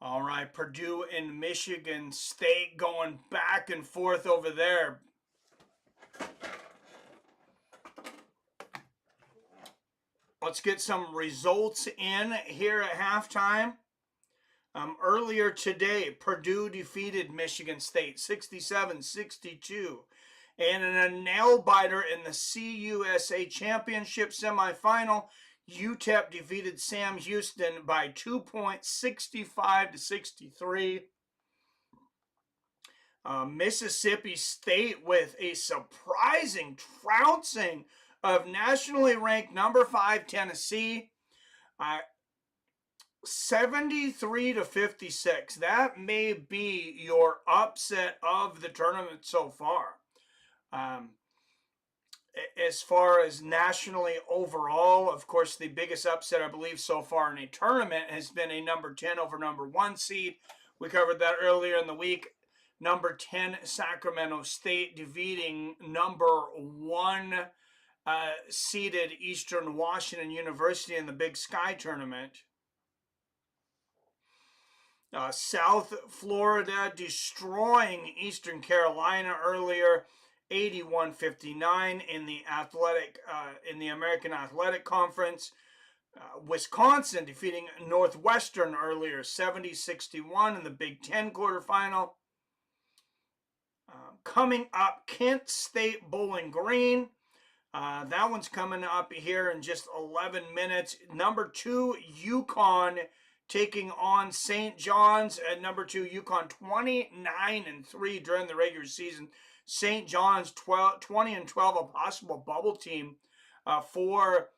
All right, Purdue and Michigan State going back and forth over there. Let's get some results in here at halftime. Earlier today, Purdue defeated Michigan State 67-62. And in a nail-biter in the CUSA Championship semifinal, UTEP defeated Sam Houston by 2 points, 65-63. Mississippi State with a surprising trouncing of nationally ranked number 5 Tennessee. 73-56. That may be your upset of the tournament so far. As far as nationally overall, of course, the biggest upset I believe so far in a tournament has been a number 10 over number 1 seed. We covered that earlier in the week. Number 10 Sacramento State defeating number 1 seeded Eastern Washington University in the Big Sky tournament. South Florida destroying Eastern Carolina earlier, 81-59 in the American Athletic Conference. Wisconsin defeating Northwestern earlier, 70-61 in the Big Ten quarterfinal. Coming up, Kent State Bowling Green. That one's coming up here in just 11 minutes. Number 2, Uconn taking on St. John's at number 2. Uconn 29-3 during the regular season. St. John's 20-12, a possible bubble team for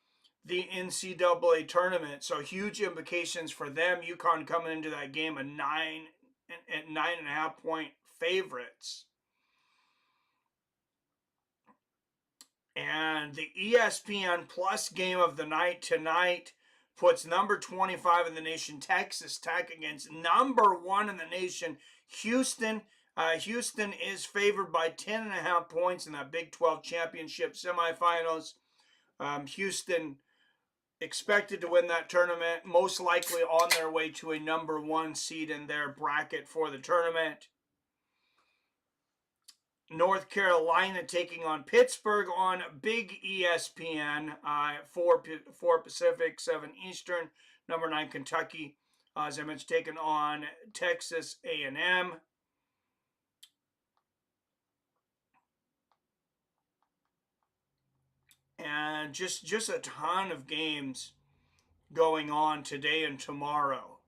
the NCAA tournament. So huge implications for them. Uconn coming into that game a 9.5 point favorites. And the ESPN Plus game of the night tonight puts number 25 in the nation, Texas Tech, against number 1 in the nation, Houston. Houston is favored by 10.5 points in that Big 12 championship semifinals. Houston expected to win that tournament, most likely on their way to a number 1 seed in their bracket for the tournament. North Carolina taking on Pittsburgh on Big ESPN, 4 Pacific, 7 Eastern. Number 9 Kentucky, as I mentioned, taking on Texas A&M. And just a ton of games going on today and tomorrow.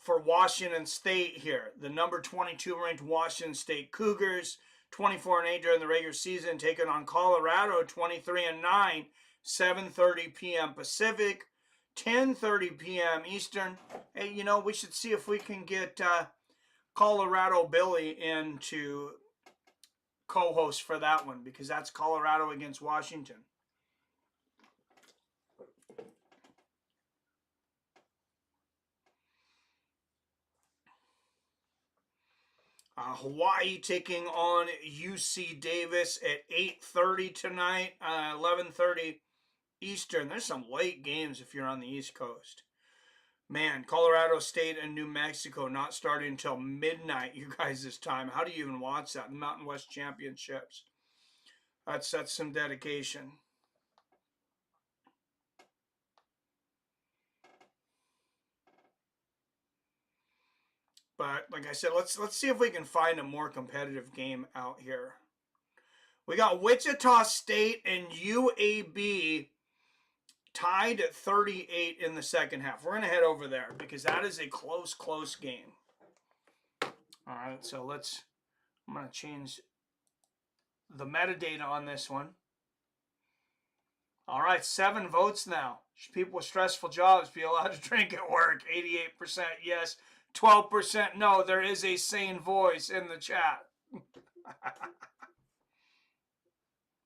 For Washington State here, the number 22 ranked Washington State Cougars, 24-8 during the regular season, taking on Colorado, 23-9, 7:30 p.m. Pacific, 10:30 p.m. Eastern. Hey, you know, we should see if we can get Colorado Billy in to co-host for that one, because that's Colorado against Washington. Hawaii taking on UC Davis at 8:30 tonight, 11:30 Eastern. There's some late games if you're on the East Coast. Man, Colorado State and New Mexico not starting until midnight, you guys, this time. How do you even watch that? Mountain West Championships. That's some dedication. But like I said, let's see if we can find a more competitive game out here. We got Wichita State and UAB tied at 38 in the second half. We're going to head over there because that is a close game. All right, so I'm going to change the metadata on this one. All right, 7 votes now. Should people with stressful jobs be allowed to drink at work? 88% yes, 12% no. There is a sane voice in the chat.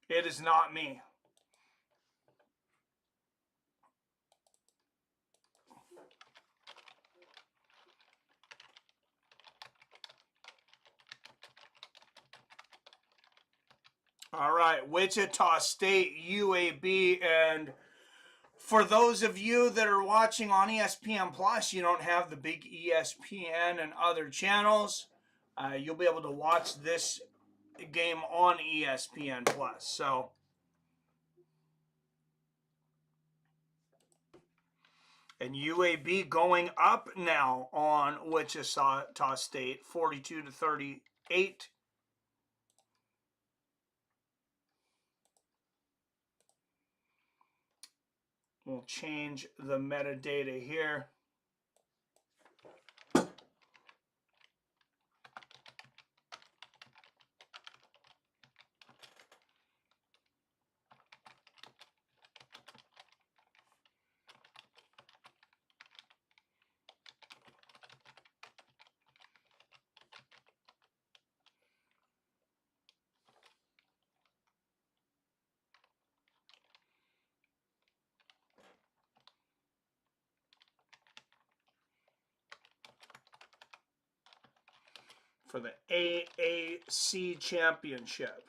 It is not me. All right, Wichita State, UAB, and for those of you that are watching on ESPN Plus, you don't have the big ESPN and other channels. You'll be able to watch this game on ESPN Plus. So, and UAB going up now on Wichita State, 42-38. We'll change the metadata here. For the AAC championship.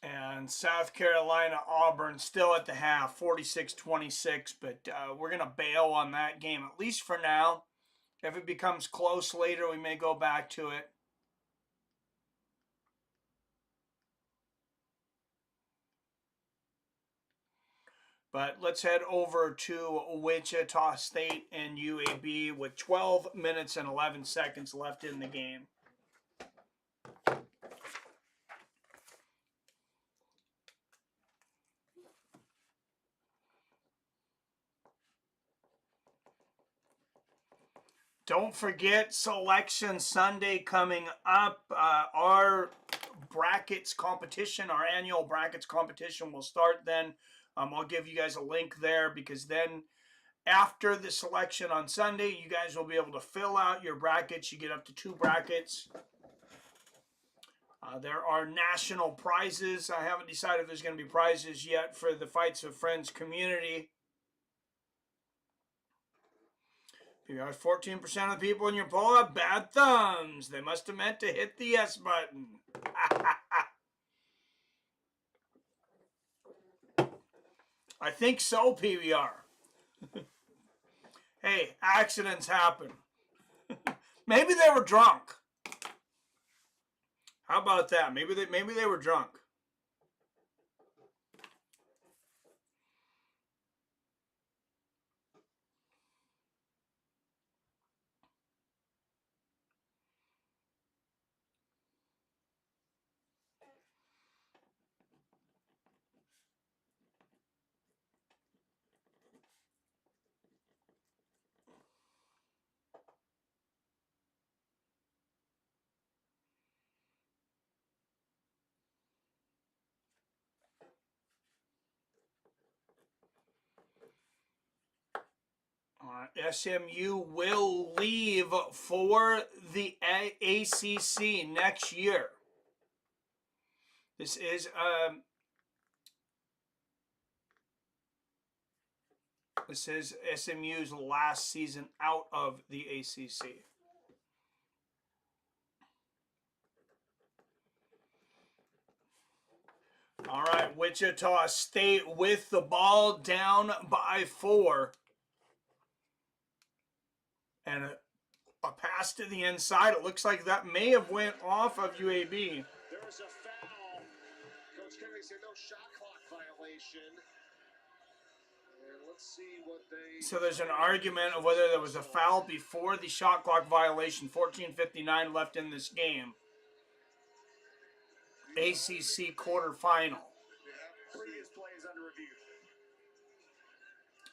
And South Carolina, Auburn still at the half, 46-26, but we're going to bail on that game, at least for now. If it becomes close later, we may go back to it. But let's head over to Wichita State and UAB with 12 minutes and 11 seconds left in the game. Don't forget Selection Sunday coming up. Our brackets competition, our annual brackets competition will start then. I'll give you guys a link there because then after the selection on Sunday, you guys will be able to fill out your brackets. You get up to 2 brackets. There are national prizes. I haven't decided if there's going to be prizes yet for the Fights with Friends community. You got 14% of the people in your poll have bad thumbs. They must have meant to hit the yes button. I think so, PBR. Hey, accidents happen. Maybe they were drunk. How about that? Maybe they were drunk. SMU will leave for the ACC next year. This is SMU's last season out of the ACC. All right, Wichita State with the ball down by 4. And a pass to the inside. It looks like that may have went off of UAB. There's a foul. Coach Kerry said no shot clock violation. And let's see what they... So there's an argument of whether there was a foul before the shot clock violation. 14:59 left in this game. ACC quarterfinal. Previous plays under review.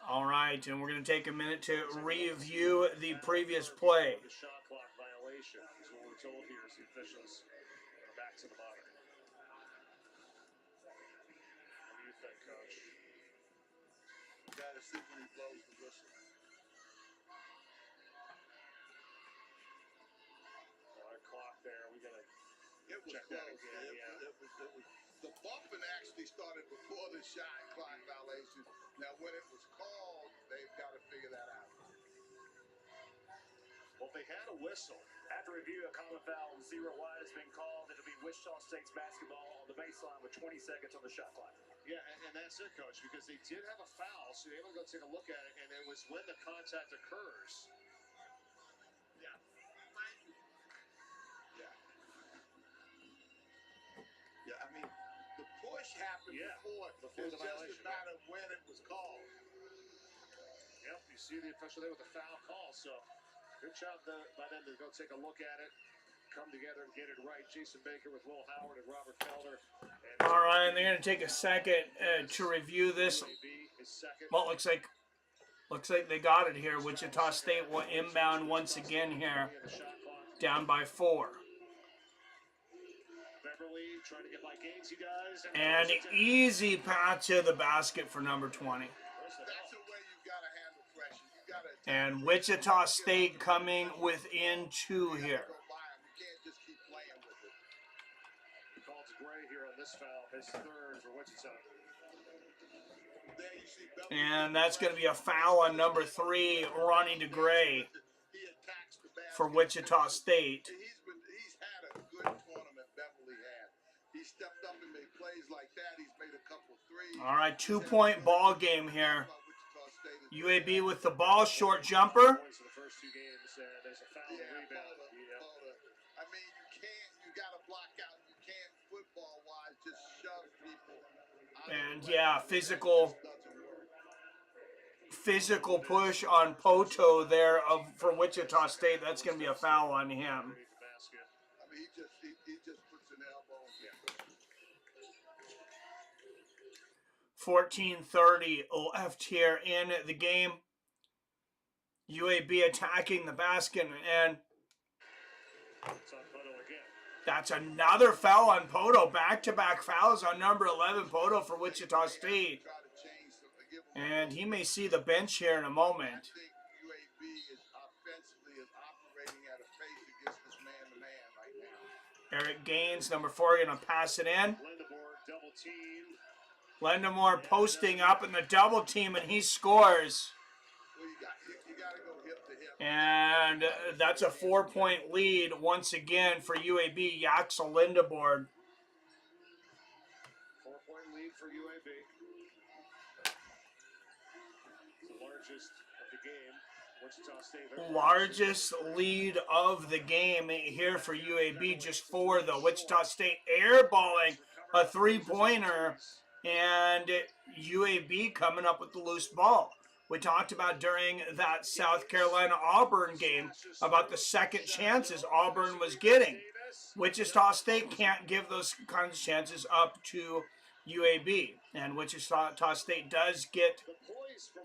All right, and we're going to take a minute to review the previous play. The shot clock violation is what we're told here as the officials are back to the monitor. What do you think, Coach? You got to see when he blows the whistle. All right, clock there. We got to check that again. It was the bumping actually started before the shot clock violation. Now, when it was called, they've got to figure that out. Well, they had a whistle. After review, a common foul 0 wide has been called. It'll be Wichita State's basketball on the baseline with 20 seconds on the shot clock. Yeah, and that's it, Coach, because they did have a foul, so you're able to go take a look at it, and it was when the contact occurs. Yeah. Yeah, I mean, the push happened before the it's just violation. a matter of when it was called. Yep, you see the official there with the foul call, so good job by them to go take a look at it, come together and get it right. Jason Baker with Will Howard and Robert Felder. All right, and they're going to take a second to review this. Well, looks like they got it here. Wichita State will inbound once again here, down by 4. Beverly trying to get by Gaines, you guys. And easy pass to the basket for number 20. That's the way you got to handle pressure. You got to. And Wichita State coming within 2 here. You can't just keep playing with it. He calls Gray here on this foul, his 3rd for Wichita. There you see Beverly. And that's going to be a foul on number 3, Ronnie DeGray, He attacks the basket. for Wichita State. He's had a good tournament, Beverly had. He stepped up and made plays like that. He's made a couple threes. All right, 2-point ball game here. UAB with the ball, short jumper. Points in the first 2 games, and there's a foul and rebound. I mean, you got to block out. You can't, football-wise, just shove people. And yeah, physical push on Poto there for Wichita State. That's going to be a foul on him. I mean, he just puts an elbow in. 14:30 left here in the game. UAB attacking the basket, and that's another foul on Poto. Back-to-back fouls on number 11, Poto, for Wichita State. And he may see the bench here in a moment. I think UAB is offensively operating at a pace against this man-to-man right now. Eric Gaines, number 4, going to pass it in. Lindemore double team. Lindemore posting up in the double team, and he scores. Well, you got to go hip to hip. And that's a 4-point lead once again for UAB. Yaxel Lindemore. 4-point lead for UAB. The largest of the game. Wichita State. Largest lead of the game here for UAB. Just 4 though. Wichita State airballing a 3-pointer. And UAB coming up with the loose ball. We talked about during that South Carolina-Auburn game about the second chances Auburn was getting. Wichita State can't give those kinds of chances up to UAB. And Wichita State does get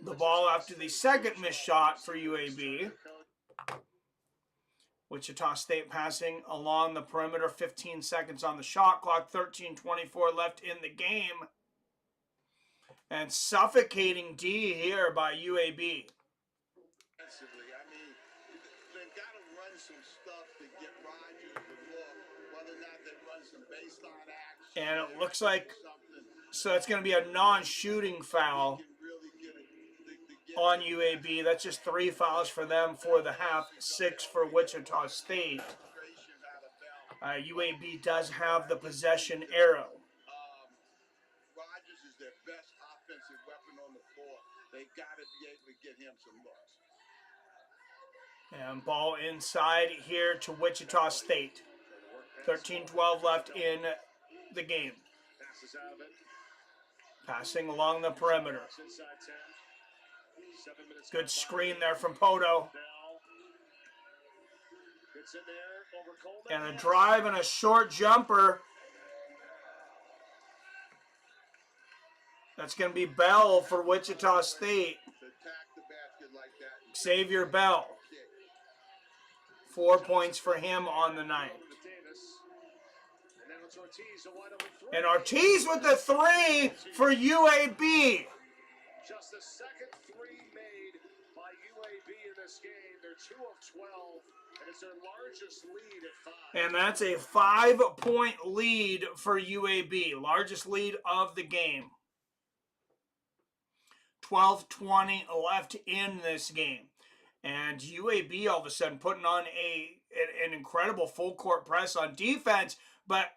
the ball after the second missed shot for UAB. Wichita State passing along the perimeter, 15 seconds on the shot clock, 13:24 left in the game. And suffocating D here by UAB. I mean, they've got to run some stuff to get Rogers to look, whether or not they run some baseline action. And it looks like, so it's going to be a non-shooting foul on UAB. That's just 3 fouls for them for the half, 6 for Wichita State. UAB does have the possession arrow. Rogers is their best offensive weapon on the floor. They've got to be able to get him some looks. And ball inside here to Wichita State. 13:12 left in the game. Passing along the perimeter. Good screen there from Poto. And a drive and a short jumper. That's going to be Bell for Wichita State. To attack the basket like that. Xavier Bell. 4 points for him on the night. And Ortiz with the 3 for UAB. Just the second 3 made by UAB in this game. They're 2 of 12, and it's their largest lead at 5. And that's a 5-point lead for UAB. Largest lead of the game. 12:20 left in this game. And UAB all of a sudden putting on an incredible full court press on defense, but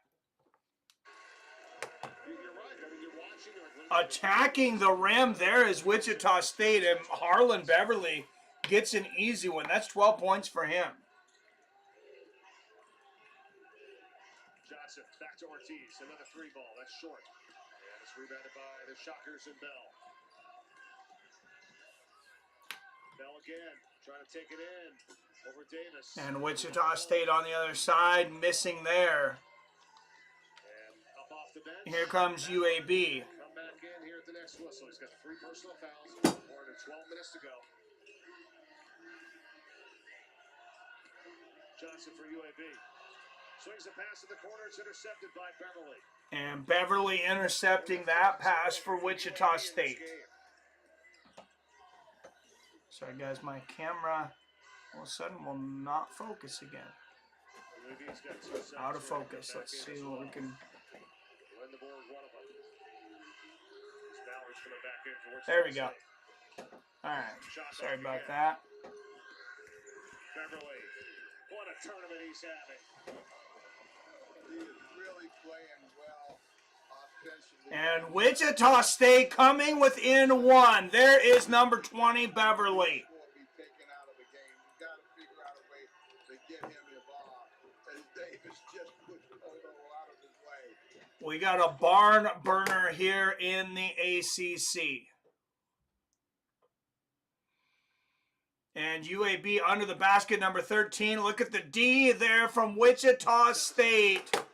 attacking the rim there is Wichita State, and Harlan Beverly gets an easy one. That's 12 points for him. Johnson back to Ortiz, another 3 ball. That's short. And it's rebounded by the Shockers and Bell. Bell again, trying to take it in over Davis. And Wichita State on the other side, missing there. And up off the bench. Here comes UAB. Come back in here at the next whistle. He's got 3 personal fouls. More than 12 minutes to go. Johnson for UAB. Swings the pass in the corner. It's intercepted by Beverly. And Beverly intercepting that pass for Wichita State. Sorry guys, my camera all of a sudden will not focus again. Out of focus. Let's see what we can. There we go. Alright. Sorry about that. Beverly. What a tournament he's having. He is really playing well offensively. And Wichita State coming within 1. There is number 20, Beverly. Be taken out of the game. You got to figure out a way to get him involved. As Davis just pushed Odo out of his way. We got a barn burner here in the ACC. And UAB under the basket, number 13. Look at the D there from Wichita State. 10 and a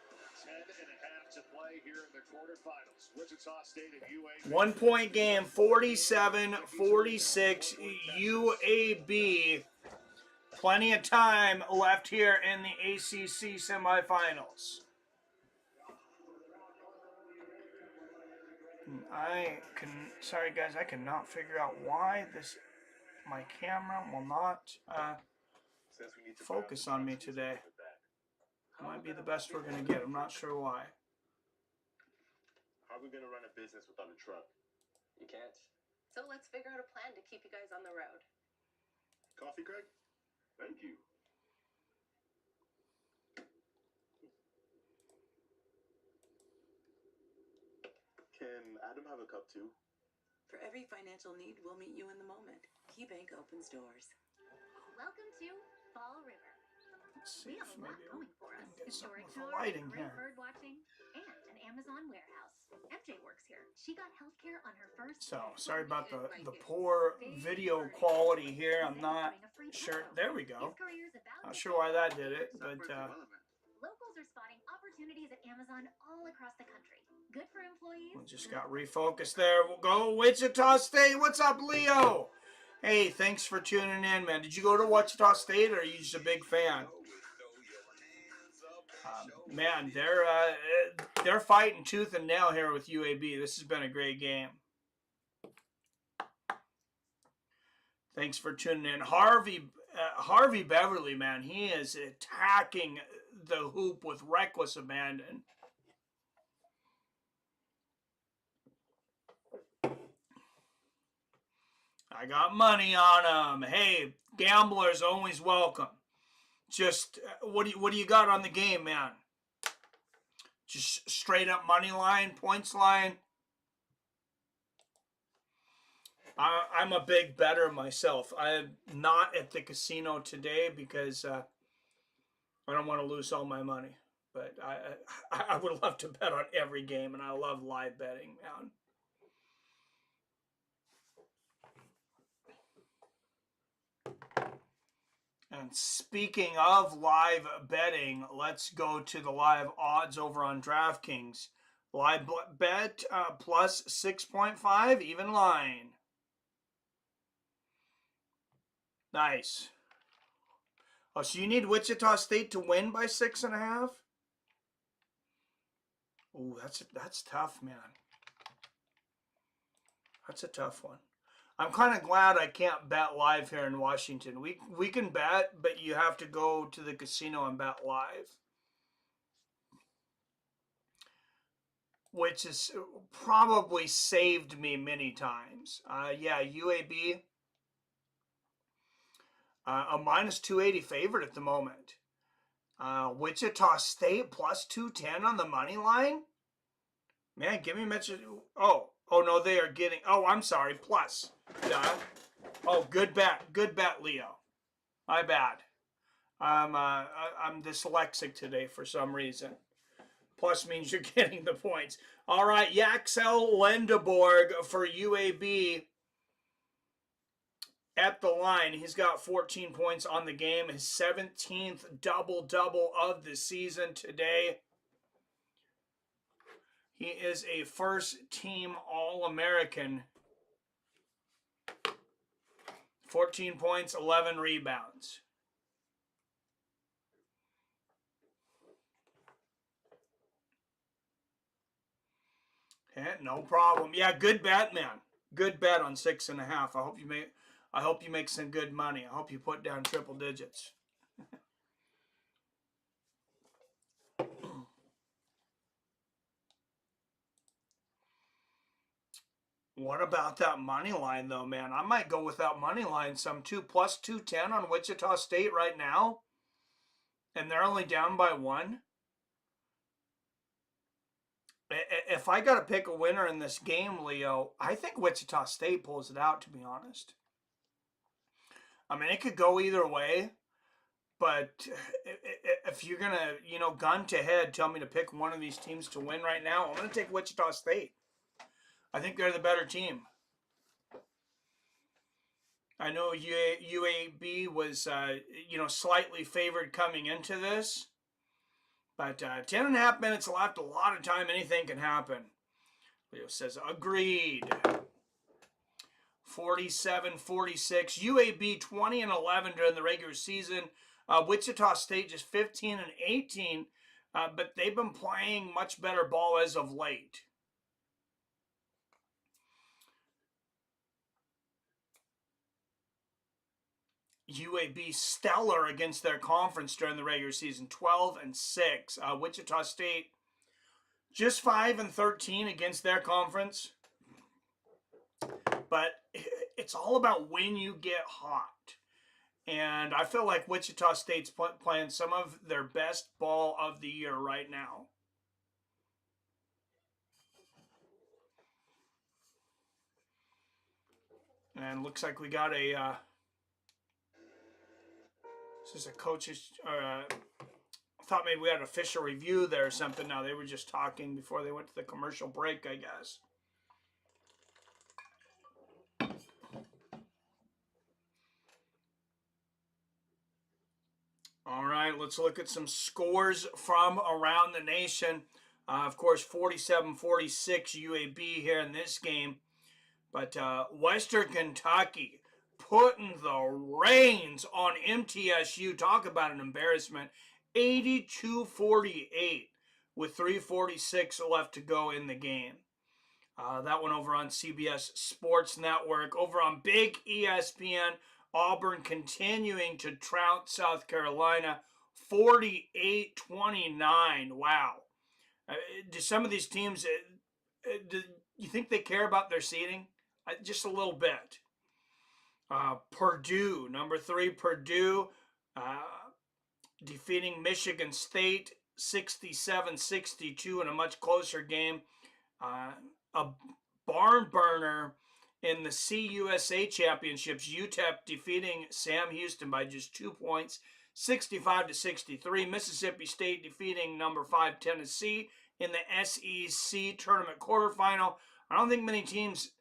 half to play here in the quarterfinals. Wichita State and UAB. 1 point game, 47-46 UAB. Plenty of time left here in the ACC semifinals. Sorry guys, I cannot figure out why my camera will not focus on me today. Might be the best we're going to get. I'm not sure why. How are we going to run a business without a truck? You can't. So let's figure out a plan to keep you guys on the road. Coffee, Craig? Thank you. Can Adam have a cup too? For every financial need, we'll meet you in the moment. KeyBank opens doors. Welcome to Fall River. Let's see We have if a lot maybe going we for us. can get something Historic with the tours, lighting great here. bird watching, and an Amazon warehouse. MJ works here. She got healthcare on her first So, day. sorry about the poor video quality here. I'm not sure. There we go. His career's about Not to sure why that did it, but Locals are spotting opportunities at Amazon all across the country. Good for employees. we just got refocused there. We'll go Wichita State. What's up, Leo? Hey, thanks for tuning in, man. Did you go to Wichita State, or are you just a big fan? Man, they're fighting tooth and nail here with UAB. This has been a great game. Thanks for tuning in. Harvey Beverly, man, he is attacking the hoop with reckless abandon. I got money on him. Hey, gamblers always welcome. Just what do you got on the game, man? Just straight up money line, points line. I'm a big bettor myself. I'm not at the casino today because I don't want to lose all my money. But I would love to bet on every game, and I love live betting, man. And speaking of live betting, let's go to the live odds over on DraftKings. Live bet plus 6.5, even line. Nice. Oh, so you need Wichita State to win by 6.5? Ooh, that's tough, man. That's a tough one. I'm kind of glad I can't bet live here in Washington. We can bet, but you have to go to the casino and bet live, which has probably saved me many times. Yeah, UAB, a minus 280 favorite at the moment. Wichita State plus 210 on the money line. Man, give me Mitch. Oh no, they are getting. Oh, I'm sorry, plus. Yeah. Oh, good bet, Leo. My bad. I'm dyslexic today for some reason. Plus means you're getting the points. All right, Yaxel Lendeborg for UAB at the line. He's got 14 points on the game. His 17th double-double of the season today. He is a first-team All-American. 14 points, 11 rebounds. Okay, no problem. Yeah, good bet, man. Good bet on 6.5. I hope you make some good money. I hope you put down triple digits. What about that money line, though, man? I might go with that money line some too. Plus 210 on Wichita State right now. And they're only down by 1. If I got to pick a winner in this game, Leo, I think Wichita State pulls it out, to be honest. I mean, it could go either way. But if you're going to, gun to head, tell me to pick one of these teams to win right now, I'm going to take Wichita State. I think they're the better team. I know UAB was, slightly favored coming into this. But 10.5 minutes left, a lot of time, anything can happen. Leo says, agreed. 47-46. UAB 20-11 during the regular season. Wichita State just 15-18. But they've been playing much better ball as of late. UAB stellar against their conference during the regular season, 12-6. Wichita State just 5-13 against their conference. But it's all about when you get hot. And I feel like Wichita State's playing some of their best ball of the year right now. And looks like we got a this is a coach's. I thought maybe we had an official review there or something. No, they were just talking before they went to the commercial break, I guess. All right, let's look at some scores from around the nation. Of course, 47-46 UAB here in this game. But Western Kentucky putting the reins on MTSU. Talk about an embarrassment. 82-48 with 3:46 left to go in the game. That one over on CBS Sports Network. Over on Big ESPN, Auburn continuing to trout South Carolina 48-29. Wow. Do some of these teams, do you think they care about their seeding? Just a little bit. Purdue, number 3, Purdue, defeating Michigan State 67-62 in a much closer game. A barn burner in the CUSA Championships, UTEP defeating Sam Houston by just 2 points, 65-63. Mississippi State defeating number 5 Tennessee in the SEC tournament quarterfinal. I don't think many teams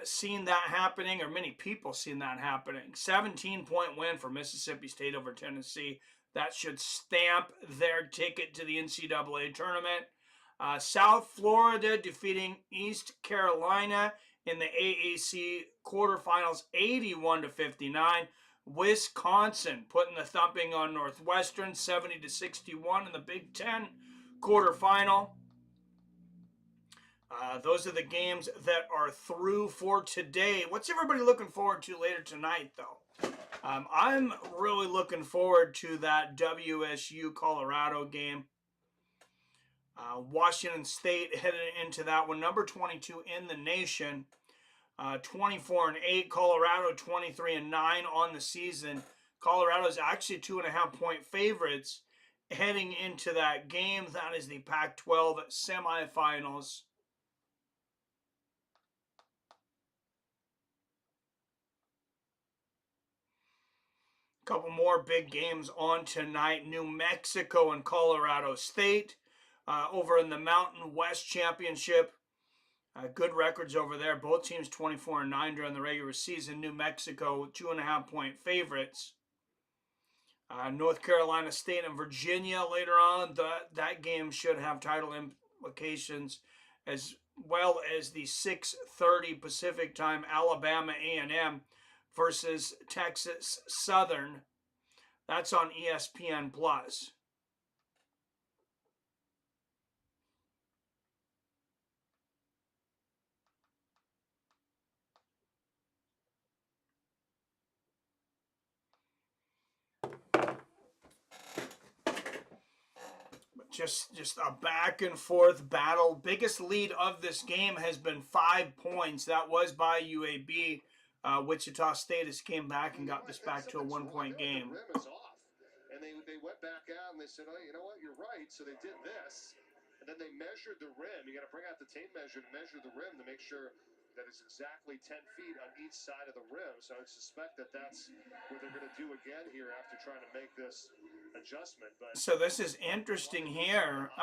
seen that happening, or many people seen that happening. 17-point win for Mississippi State over Tennessee. That should stamp their ticket to the NCAA tournament. South Florida defeating East Carolina in the AAC quarterfinals 81-59. Wisconsin putting the thumping on Northwestern 70-61 in the Big Ten quarterfinal. Those are the games that are through for today. What's everybody looking forward to later tonight, though? I'm really looking forward to that WSU Colorado game. Washington State headed into that one, number 22 in the nation. 24-8. Colorado 23-9 on the season. Colorado is actually 2.5-point favorites heading into that game. That is the Pac-12 semifinals. Couple more big games on tonight. New Mexico and Colorado State over in the Mountain West Championship. Good records over there. Both teams 24-9 during the regular season. New Mexico 2.5-point favorites. North Carolina State and Virginia later on. That game should have title implications, as well as the 6:30 Pacific time Alabama A&M versus Texas Southern. That's on ESPN Plus. Just a back and forth battle. Biggest lead of this game has been 5 points. That was by UAB. Wichita State has came back and got this back to a 1-point game. The rim is off. And they went back out and they said, oh, you know what, you're right. So they did this. And then they measured the rim. You got to bring out the tape measure to measure the rim to make sure that it's exactly 10 feet on each side of the rim. So I suspect that that's what they're going to do again here after trying to make this adjustment. But so this is interesting here.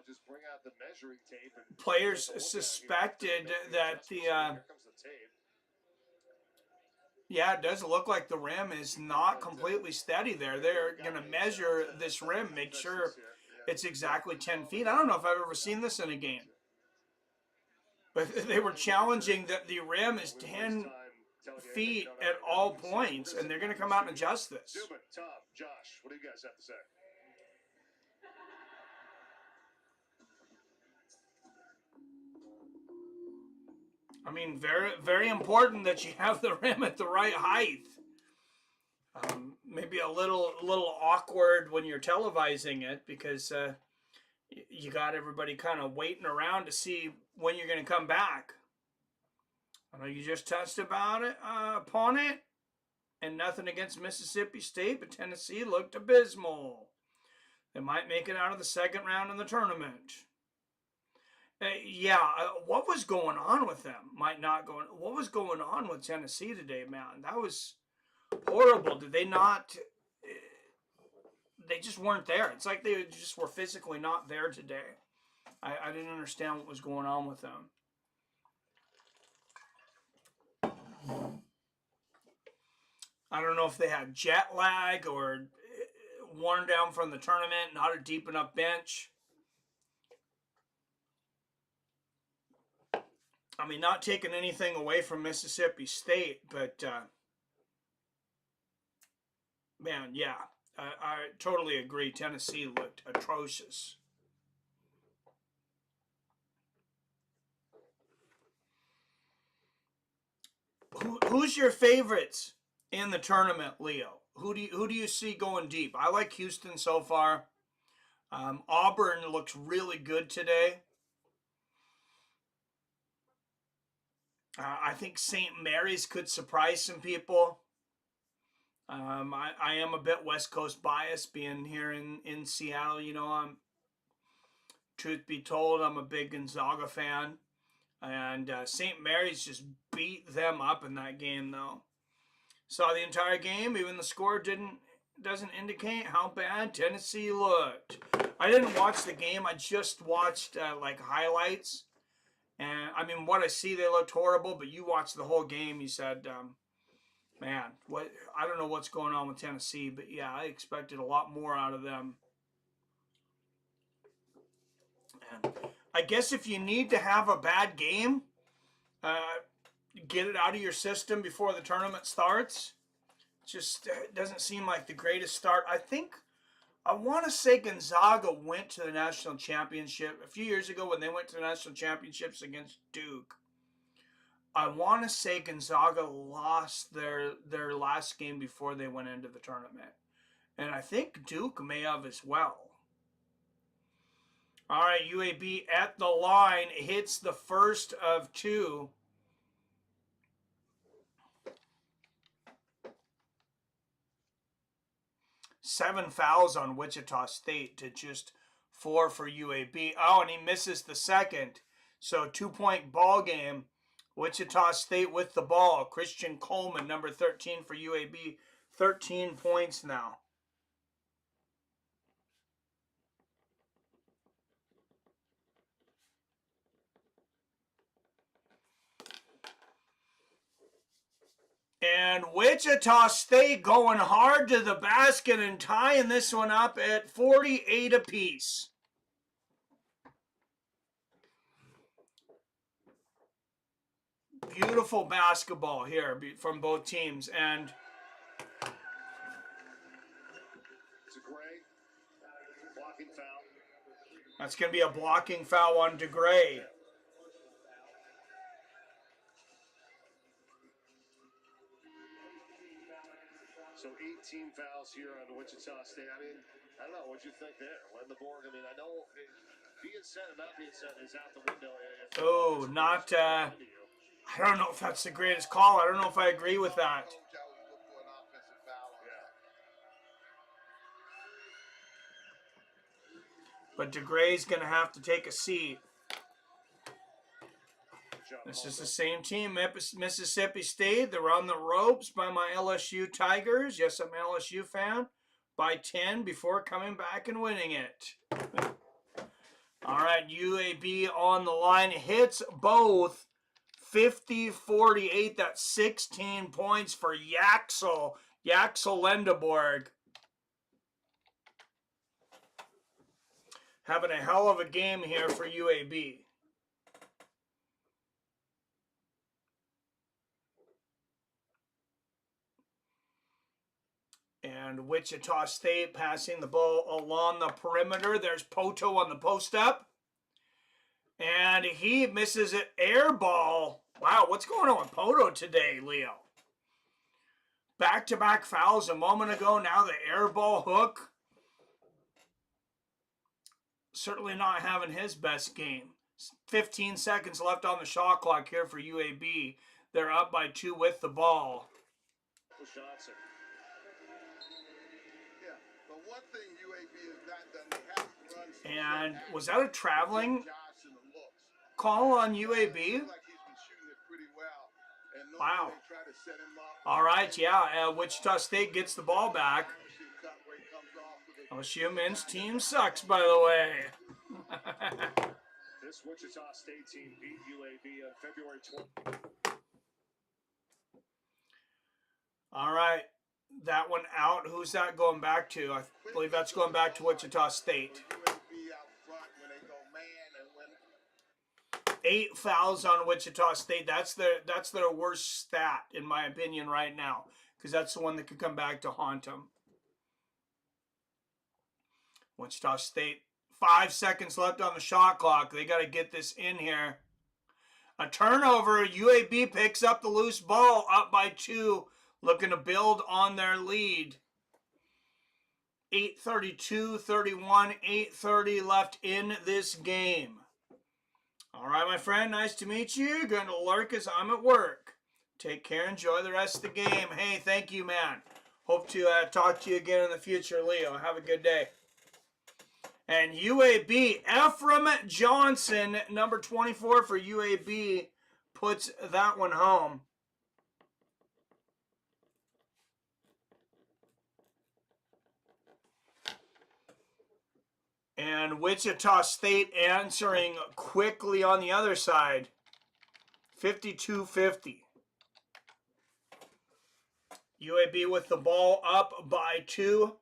just bring out the measuring tape and players suspected that here comes the tape. Yeah, it does look like the rim is not completely steady there. They're going to measure this rim, make sure it's exactly 10 feet. I don't know if I've ever seen this in a game. But they were challenging that the rim is 10 feet at all points, and they're going to come out and adjust this. Tom, Josh, what do you guys have to say? I mean, very, very important that you have the rim at the right height. Maybe a little awkward when you're televising it because you got everybody kind of waiting around to see when you're going to come back. I know you just touched upon it, and nothing against Mississippi State, but Tennessee looked abysmal. They might make it out of the second round in the tournament. What was going on with them? What was going on with Tennessee today, man? That was horrible. Did they not? They just weren't there. It's like they just were physically not there today. I didn't understand what was going on with them. I don't know if they had jet lag or worn down from the tournament, not a deep enough bench. I mean, not taking anything away from Mississippi State, but man, yeah, I totally agree. Tennessee looked atrocious. Who's your favorites in the tournament, Leo? Who do you see going deep? I like Houston so far. Auburn looks really good today. I think St. Mary's could surprise some people. I am a bit West Coast biased being here in Seattle. You know, truth be told, I'm a big Gonzaga fan. And St. Mary's just beat them up in that game, though. Saw the entire game. Even the score doesn't indicate how bad Tennessee looked. I didn't watch the game. I just watched like highlights. And I mean, what I see, they looked horrible. But you watched the whole game. You said, man, what? I don't know what's going on with Tennessee. But yeah, I expected a lot more out of them. And I guess if you need to have a bad game, get it out of your system before the tournament starts. Just doesn't seem like the greatest start. I want to say Gonzaga went to the national championship a few years ago when they went to the national championships against Duke. I want to say Gonzaga lost their last game before they went into the tournament. And I think Duke may have as well. All right, UAB at the line hits the first of two. Seven fouls on Wichita State to just 4 for UAB. Oh, and he misses the second. So 2-point ball game. Wichita State with the ball. Christian Coleman, number 13 for UAB. 13 points now. And Wichita State going hard to the basket and tying this one up at 48 apiece. Beautiful basketball here from both teams. And It's a Gray blocking foul. That's going to be a blocking foul on DeGray. So 18 fouls here on Wichita State. I mean, I don't know. What'd you think there? When the board, I mean, I know being set and not being set is out the window. Oh, not, I don't know if that's the greatest call. I don't know if I agree with that. But DeGray's going to have to take a seat. This is the same team, Mississippi State. They're on the ropes by my LSU Tigers. Yes, I'm an LSU fan. By 10 before coming back and winning it. All right, UAB on the line. Hits both. 50-48. That's 16 points for Yaxel Lendeborg. Having a hell of a game here for UAB. And Wichita State passing the ball along the perimeter. There's Poto on the post up. And he misses an air ball. Wow, what's going on with Poto today, Leo? Back-to-back fouls a moment ago. Now the air ball hook. Certainly not having his best game. 15 seconds left on the shot clock here for UAB. They're up by 2 with the ball. Johnson. Yeah, but one thing UAB has not done, they haven't run some And was that a traveling Johnson looks. call on It UAB? seems like he's been shooting it pretty well. And Wow. they try to set him up. All right, yeah, Wichita State gets the ball back. LSU men's team sucks, by the way. This Wichita State team beat UAB on February 20th. All right, that one out. Who's that going back to? I believe that's going back to Wichita State. 8 fouls on Wichita State. That's their worst stat, in my opinion, right now, because that's the one that could come back to haunt them. Wichita State, 5 seconds left on the shot clock. They got to get this in here. A turnover. UAB picks up the loose ball, up by 2, looking to build on their lead. 8:32-31, 8:30 left in this game. All right, my friend, nice to meet you. Going to lurk as I'm at work. Take care. Enjoy the rest of the game. Hey, thank you, man. Hope to talk to you again in the future, Leo. Have a good day. And UAB, Ephraim Johnson, number 24 for UAB, puts that one home. And Wichita State answering quickly on the other side. 52-50. UAB with the ball up by 2.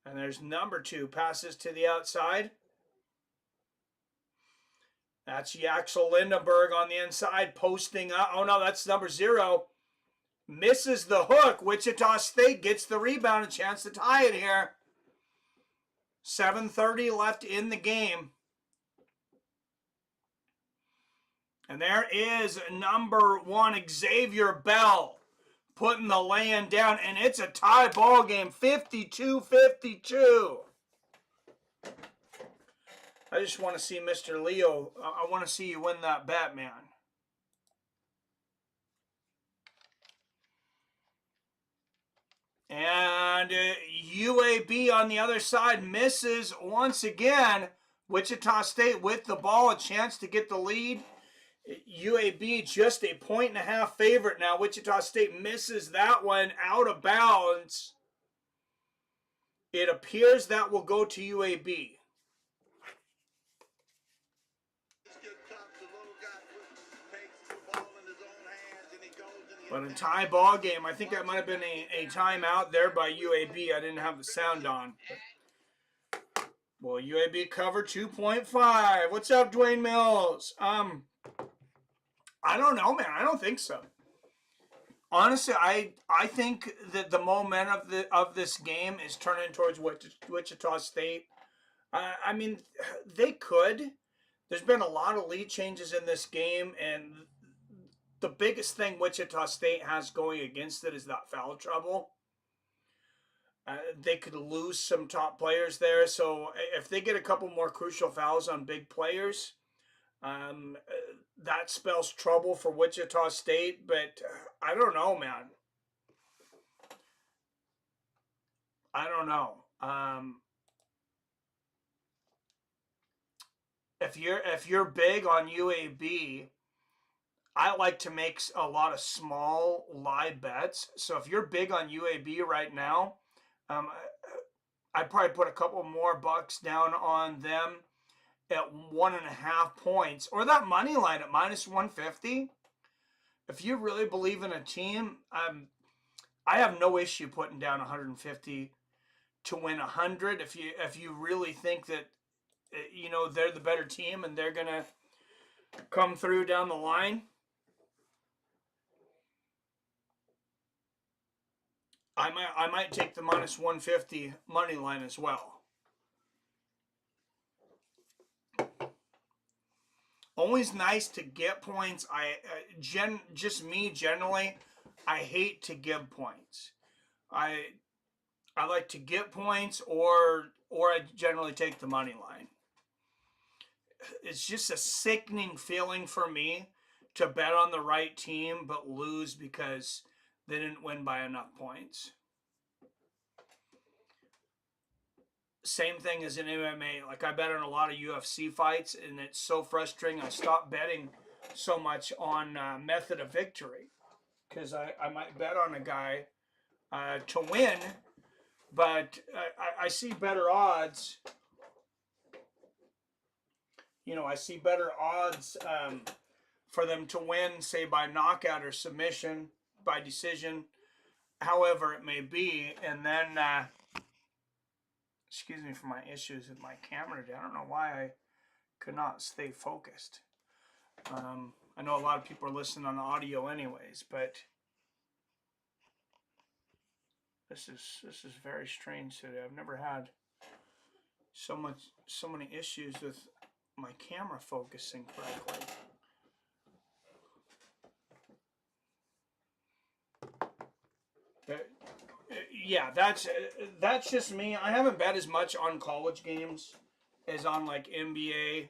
And there's number 2. Passes to the outside. That's Yaxel Lindenberg on the inside, posting up. Oh, no, that's number 0. Misses the hook. Wichita State gets the rebound, a chance to tie it here. 7:30 left in the game. And there is number 1, Xavier Bell, putting the lay-in down, and it's a tie ball game, 52-52. I just want to see Mr. Leo. I want to see you win that bet, man. And UAB on the other side misses once again. Wichita State with the ball, a chance to get the lead. UAB just a 1.5 favorite now. Wichita State misses that one out of bounds. It appears that will go to UAB. But a tie ball game. I think that might have been a timeout there by UAB. I didn't have the sound on. Well, UAB cover 2.5. What's up, Dwayne Mills? I don't know, man. I don't think so. Honestly, I think that the momentum of this game is turning towards Wichita State. I mean, they could. There's been a lot of lead changes in this game, and the biggest thing Wichita State has going against it is that foul trouble. They could lose some top players there, so if they get a couple more crucial fouls on big players, that spells trouble for Wichita State. But I don't know, man. I don't know. If you're big on UAB, I like to make a lot of small live bets. So if you're big on UAB right now, I'd probably put a couple more bucks down on them at 1.5 points, or that money line at -150. If you really believe in a team, I have no issue putting down 150 to win 100. If you really think that they're the better team and they're gonna come through down the line, I might take the -150 money line as well. Always nice to get points. Generally, I hate to give points. I like to get points, or I generally take the money line. It's just a sickening feeling for me to bet on the right team but lose because they didn't win by enough points. Same thing as in MMA. Like, I bet on a lot of UFC fights, and it's so frustrating. I stopped betting so much on method of victory because I might bet on a guy to win, but I see better odds. I see better odds for them to win, say, by knockout or submission, by decision, however it may be. And then, excuse me for my issues with my camera today. I don't know why I could not stay focused. I know a lot of people are listening on audio anyways, but this is very strange today. I've never had so many issues with my camera focusing correctly. Yeah, that's just me. I haven't bet as much on college games as on like NBA,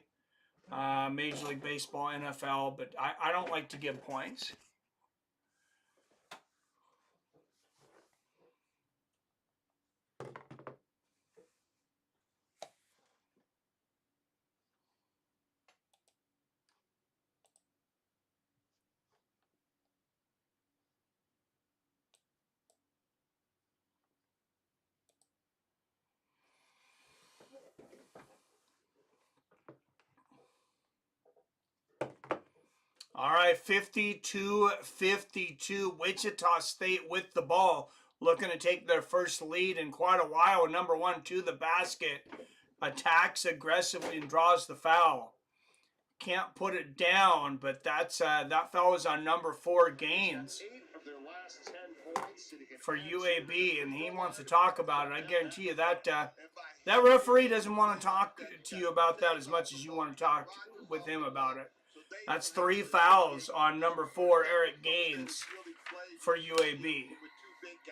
Major League Baseball, NFL, but I don't like to give points. All right, 52-52, Wichita State with the ball, looking to take their first lead in quite a while. Number 1 to the basket, attacks aggressively and draws the foul. can't put it down, but that's that foul was on number 4, Gaines, 8 of their last 10 points, and he can for add UAB, and he something wants to talk about it. I guarantee you that If I that referee doesn't want to talk to you about that as much as you want to talk with him about it. That's 3 fouls on number 4, Eric Gaines, for UAB.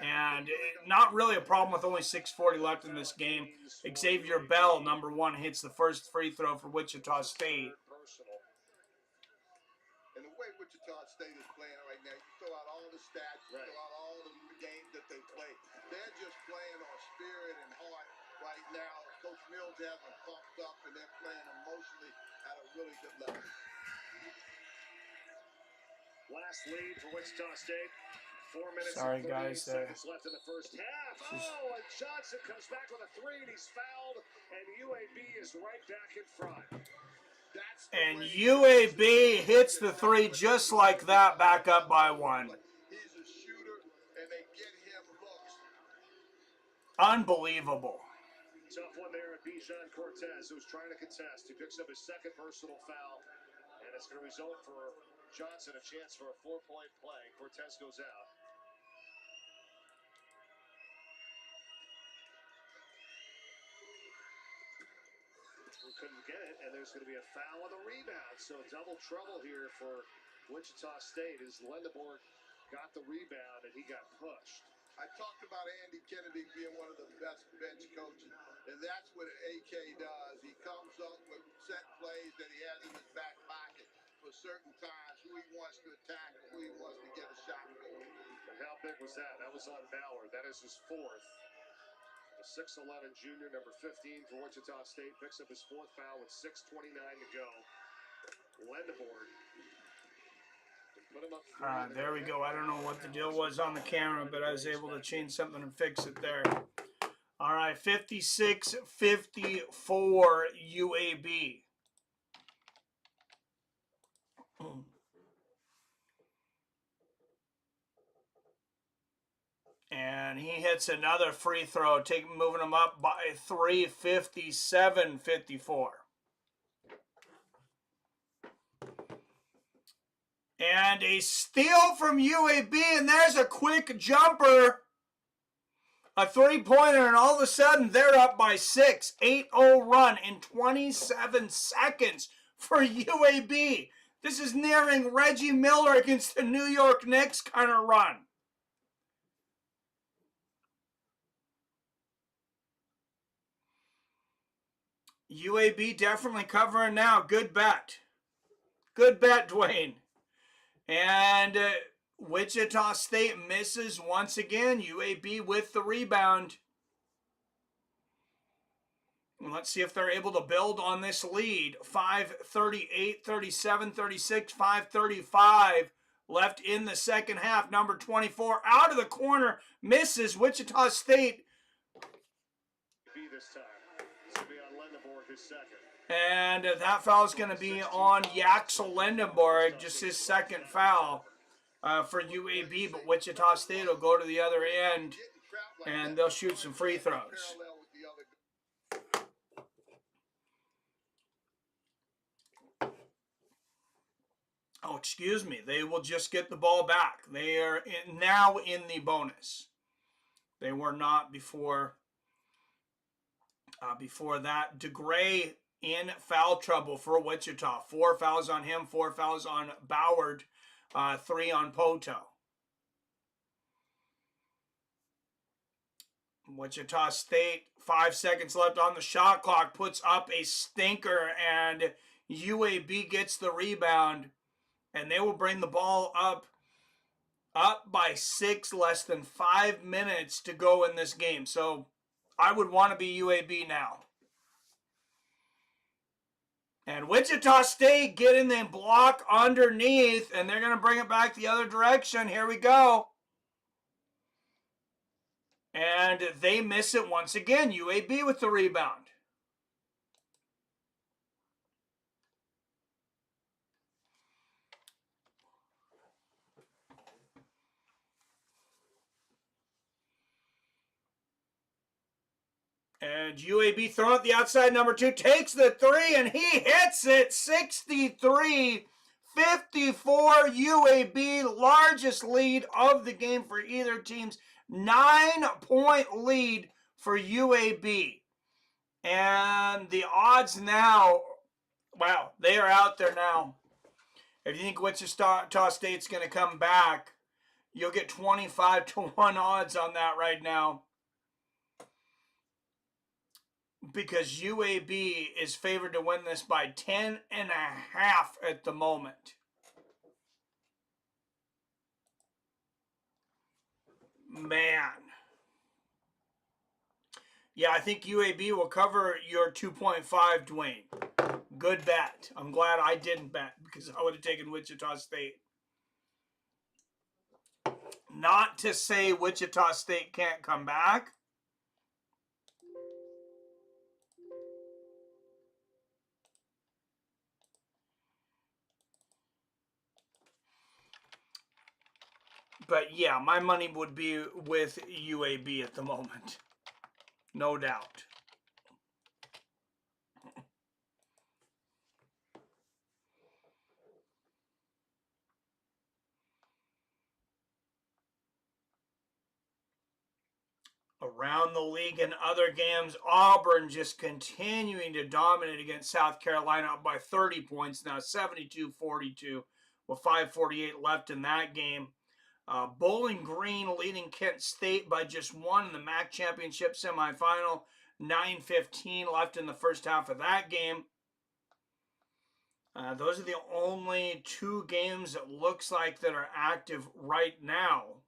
And not really a problem with only 6:40 left in this game. Xavier Bell, number 1, hits the first free throw for Wichita State. personal. And the way Wichita State is playing right now, you throw out all the stats, you throw out all the games that they play. They're just playing on spirit and heart right now. Coach Mills has them pumped up, and they're playing emotionally at a really good level. Last lead for Wichita State. 4 minutes Sorry, and 38 guys, seconds left in the first half. Oh, and Johnson comes back with a 3, and he's fouled, and UAB is right back in front. And UAB hits the 3 just like that, back up by 1. He's a shooter, and they get him looks. Unbelievable. Tough one there at Bijan Cortez, who's trying to contest. He picks up his second personal foul, And it's going to result for Johnson a chance for a 4-point play. Cortez goes out. We couldn't get it, and there's going to be a foul on the rebound. So double trouble here for Wichita State as Lendeborg got the rebound and he got pushed. I talked about Andy Kennedy being one of the best bench coaches, and that's what AK does. He comes up with set plays that he has in his back pocket for certain times, who he wants to attack and who he wants to get a shot going. And how big was that? That was on Bauer. That is his 4th. The 6'11 junior, number 15 for Wichita State, picks up his 4th foul with 6:29 to go. Lendeborg. Put him up 3. There we go. I don't know what the deal was on the camera, but I was able to change something and fix it there. All right, 56-54 UAB. And he hits another free throw, moving him up by 3, 57-54. And a steal from UAB, and there's a quick jumper. A 3-pointer, and all of a sudden they're up by 6. 8-0 run in 27 seconds for UAB. This is nearing Reggie Miller against the New York Knicks kind of run. UAB definitely covering now. Good bet. Good bet, Dwayne. And Wichita State misses once again. UAB with the rebound. And let's see if they're able to build on this lead. 5:38, 37, 36, 5:35 left in the second half. Number 24 out of the corner, misses. Wichita State. This time. It's going to be on Lendeborg, his second. And that foul is going to be on Yaxel Lendeborg, just his second foul for UAB. But Wichita State will go to the other end, and they'll shoot some free throws. Oh, excuse me. They will just get the ball back. They are now in the bonus. They were not before. Before that, DeGray in foul trouble for Wichita. 4 fouls on him, 4 fouls on Boward, 3 on Poto. Wichita State, 5 seconds left on the shot clock, puts up a stinker, and UAB gets the rebound, and they will bring the ball up by 6, less than 5 minutes to go in this game. So I would want to be UAB now. And Wichita State getting the block underneath, and they're going to bring it back the other direction. Here we go. And they miss it once again. UAB with the rebound. And UAB throwing at the outside, number 2 takes the 3, and he hits it. 63-54 UAB, largest lead of the game for either team's 9-point lead for UAB. And the odds now, wow, they are out there now. If you think Wichita State's going to come back, you'll get 25-1 odds on that right now. Because UAB is favored to win this by 10.5 at the moment. Man. Yeah, I think UAB will cover your 2.5, Dwayne. Good bet. I'm glad I didn't bet because I would have taken Wichita State. Not to say Wichita State can't come back. But yeah, my money would be with UAB at the moment. No doubt. Around the league and other games, Auburn just continuing to dominate against South Carolina up by 30 points now, 72-42 with 5:48 left in that game. Bowling Green leading Kent State by just 1 in the MAC championship semifinal, 9:15 left in the first half of that game. Those are the only 2 games it looks like that are active right now.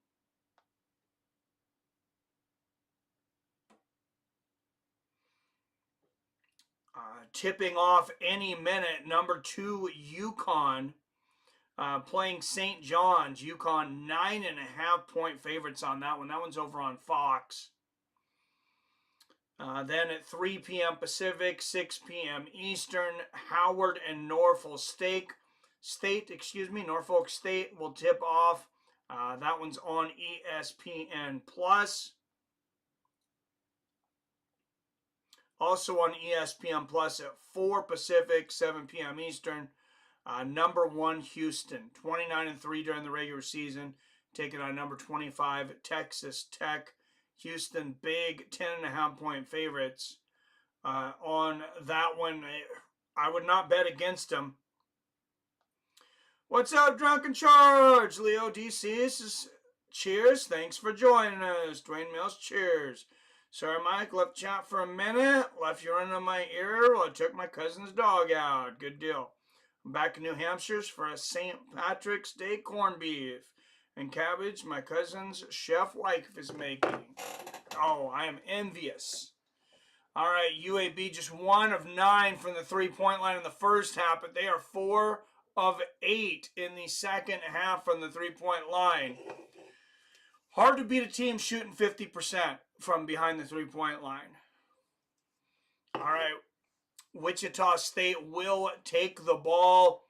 Tipping off any minute, number 2 Uconn playing St. John's. Uconn 9.5-point favorites on that one. That one's over on Fox. Then at 3 p.m. Pacific, 6 p.m. Eastern, Howard and Norfolk State will tip off. That one's on ESPN Plus. Also on ESPN Plus at 4 Pacific, 7 p.m. Eastern. Number 1 Houston, 29-3 during the regular season, taking on number 25 Texas Tech. Houston, big 10.5-point favorites. On that one, I would not bet against them. What's up, Drunken Charge? Leo DC, cheers. Thanks for joining us. Dwayne Mills, cheers. Sorry, Mike, left chat for a minute. Left you running in my ear while I took my cousin's dog out. Good deal. I'm back in New Hampshire for a St. Patrick's Day corned beef and cabbage my cousin's chef wife is making. Oh, I am envious. All right, UAB just 1 of 9 from the 3-point line in the first half, but they are 4 of 8 in the second half from the 3-point line. Hard to beat a team shooting 50% from behind the 3-point line. All right, Wichita State will take the ball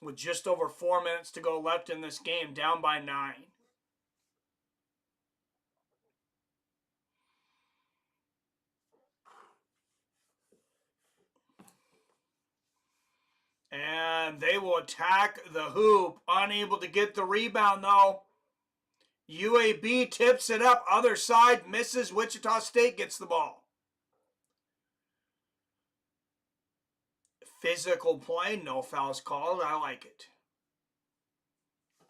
with just over 4 minutes to go left in this game, down by 9. And they will attack the hoop. Unable to get the rebound, though. UAB tips it up. Other side misses. Wichita State gets the ball. Physical play. No fouls called. I like it.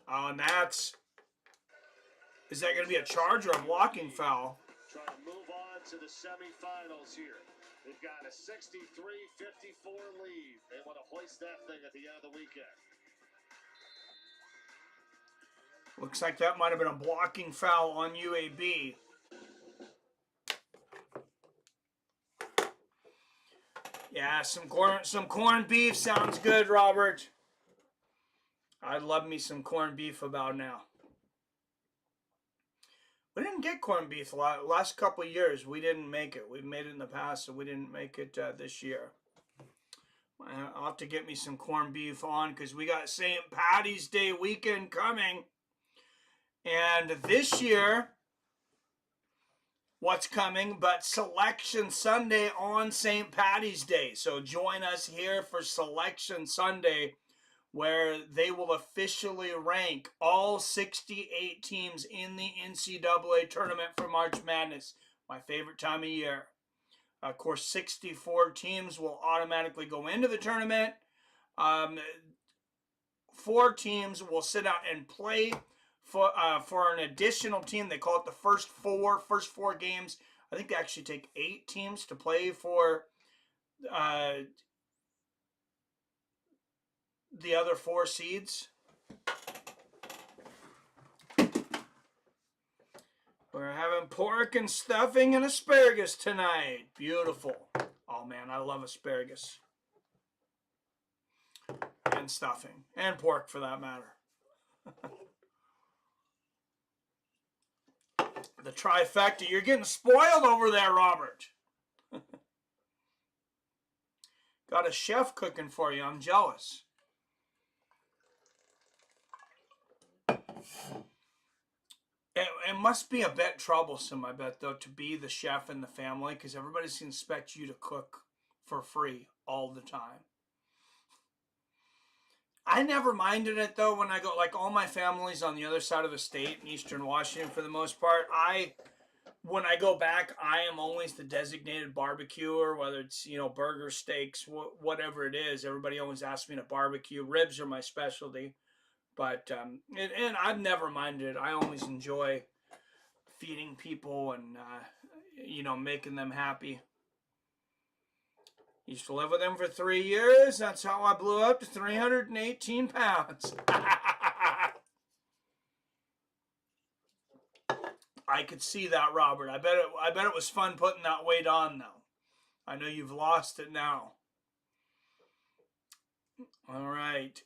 Oh, and that's... Is that going to be a charge or a blocking foul? Trying to move on to the semifinals here. They've got a 63-54 lead. They want to hoist that thing at the end of the weekend. Looks like that might have been a blocking foul on UAB. Yeah, some corned beef sounds good, Robert. I'd love me some corned beef about now. We didn't get corned beef last couple of years. We didn't make it. We've made it in the past, so we didn't make it this year. I'll have to get me some corned beef on because we got St. Patty's Day weekend coming. And this year, what's coming, but Selection Sunday on St. Patty's Day. So join us here for Selection Sunday, where they will officially rank all 68 teams in the NCAA tournament for March Madness, my favorite time of year. Of course, 64 teams will automatically go into the tournament. 4 teams will sit out and play for an additional team. They call it the first four games. I think they actually take 8 teams to play for the other 4 seeds. We're having pork and stuffing and asparagus tonight. Beautiful. Oh man, I love asparagus. And stuffing. And pork for that matter. The trifecta. You're getting spoiled over there, Robert. Got a chef cooking for you. I'm jealous. It must be a bit troublesome, I bet, though, to be the chef in the family, because everybody's going to expect you to cook for free all the time. I never minded it, though, when I go, like, all my family's on the other side of the state in Eastern Washington for the most part. When I go back, I am always the designated barbecuer, whether it's, burger, steaks, whatever it is. Everybody always asks me to barbecue. Ribs are my specialty. But, and I've never minded it. I always enjoy feeding people and, making them happy. Used to live with them for 3 years. That's how I blew up to 318 pounds. I could see that, Robert. I bet it was fun putting that weight on, though. I know you've lost it now. All right.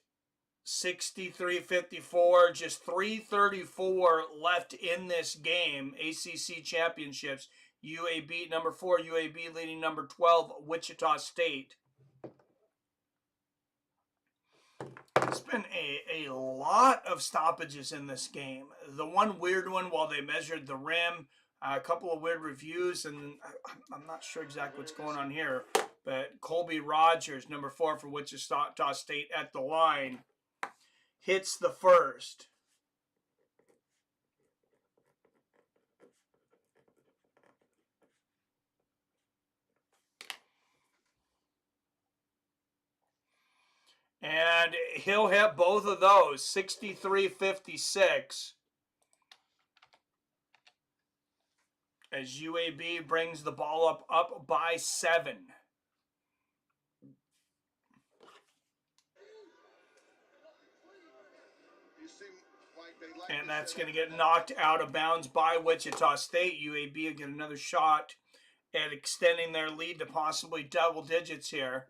63-54, just 3:34 left in this game. ACC Championships. UAB number 4, UAB leading number 12, Wichita State. It's been a lot of stoppages in this game. The one weird one while they measured the rim, a couple of weird reviews, and I'm not sure exactly what's going on here, but Colby Rogers, number 4 for Wichita State at the line, hits the first. And he'll hit both of those, 63-56. As UAB brings the ball up by 7. And that's going to get knocked out of bounds by Wichita State. UAB will get another shot at extending their lead to possibly double digits here.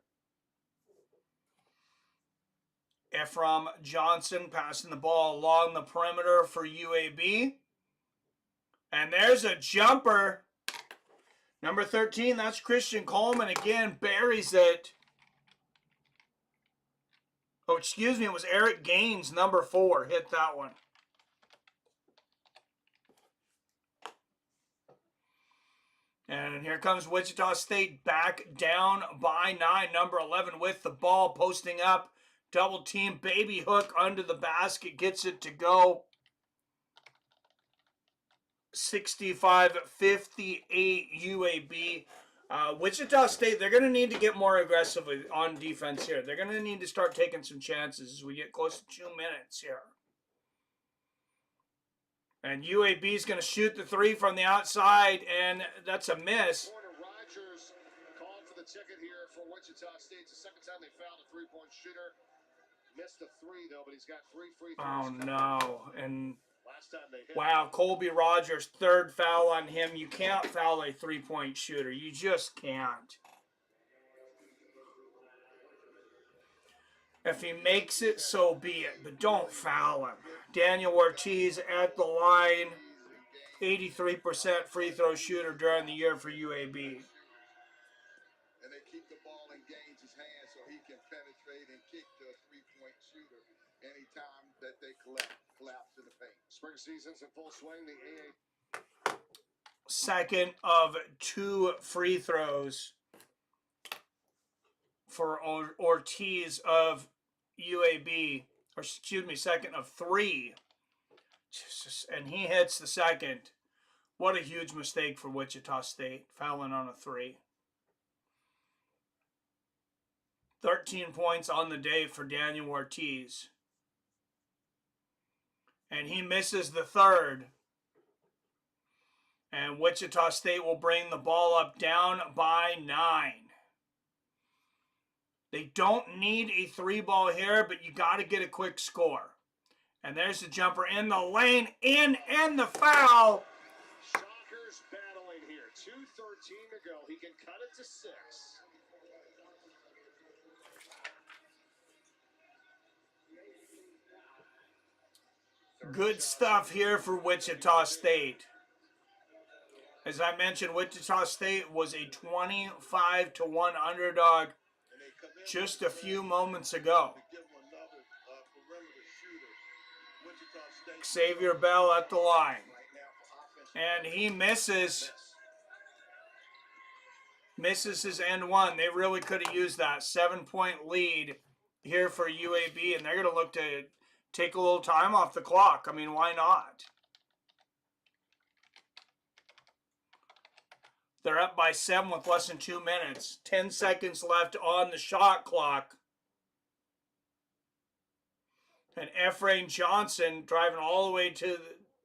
Ephraim Johnson passing the ball along the perimeter for UAB. And there's a jumper. Number 13, that's Christian Coleman again, buries it. Oh, excuse me, it was Eric Gaines, number 4, hit that one. And here comes Wichita State back down by 9. Number 11 with the ball, posting up. Double team, baby hook under the basket, gets it to go. 65-58 UAB. Wichita State, they're going to need to get more aggressive on defense here. They're going to need to start taking some chances as we get close to 2 minutes here. And UAB is going to shoot the 3 from the outside, and that's a miss. Rogers called for the ticket here for Wichita State. It's the second time they fouled a 3-point shooter. Missed the 3, though, but he's got 3 free throws. Oh, no. And last time they hit. Wow, Colby Rogers, 3rd foul on him. You can't foul a 3-point shooter. You just can't. If he makes it, so be it, but don't foul him. Daniel Ortiz at the line, 83% free throw shooter during the year for UAB. And they keep the ball in Gaines's hands so he can penetrate and kick to a 3-point shooter anytime that they collapse in the paint. Spring season's in full swing. The AA second of 2 free throws for Ortiz of UAB, or excuse me, second of 3. And he hits the second. What a huge mistake for Wichita State, fouling on a 3. 13 points on the day for Daniel Ortiz. And he misses the third. And Wichita State will bring the ball up down by 9. They don't need a 3-ball here, but you got to get a quick score. And there's the jumper in the lane, in, and the foul. Shockers battling here. 2:13 to go. He can cut it to 6. Good stuff here for Wichita State. As I mentioned, Wichita State was a 25-1 underdog just a few moments ago. Xavier Bell at the line. And he misses his end one. They really could have used that 7-point lead here for UAB, and they're going to look to take a little time off the clock. I mean, why not? They're up by 7 with less than 2 minutes. 10 seconds left on the shot clock. And Ephraim Johnson driving all the way to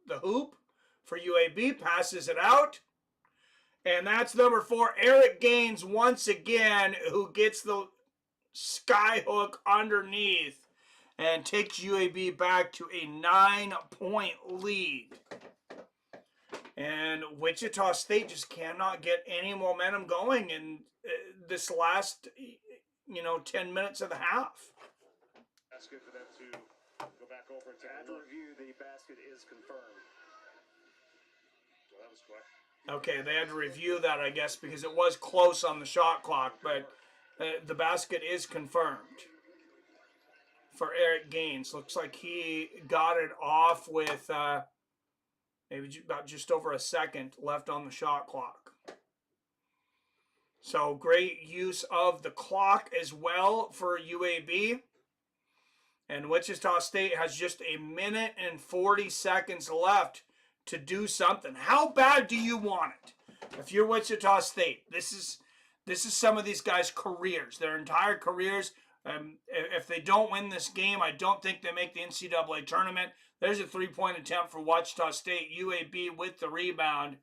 the hoop for UAB, passes it out. And that's number 4, Eric Gaines once again, who gets the skyhook underneath and takes UAB back to a 9-point lead. And Wichita State just cannot get any momentum going in this last, 10 minutes of the half. That's good for them to go back over and take a look. Review, the basket is confirmed. Well, that was quick. Okay, they had to review that, I guess, because it was close on the shot clock, but the basket is confirmed for Eric Gaines. Looks like he got it off with maybe about just over a second left on the shot clock. So great use of the clock as well for UAB. And Wichita State has just 1 minute and 40 seconds left to do something. How bad do you want it? If you're Wichita State, this is some of these guys' careers, their entire careers. If they don't win this game, I don't think they make the NCAA tournament. There's a 3-point attempt for Wichita State. UAB with the rebound.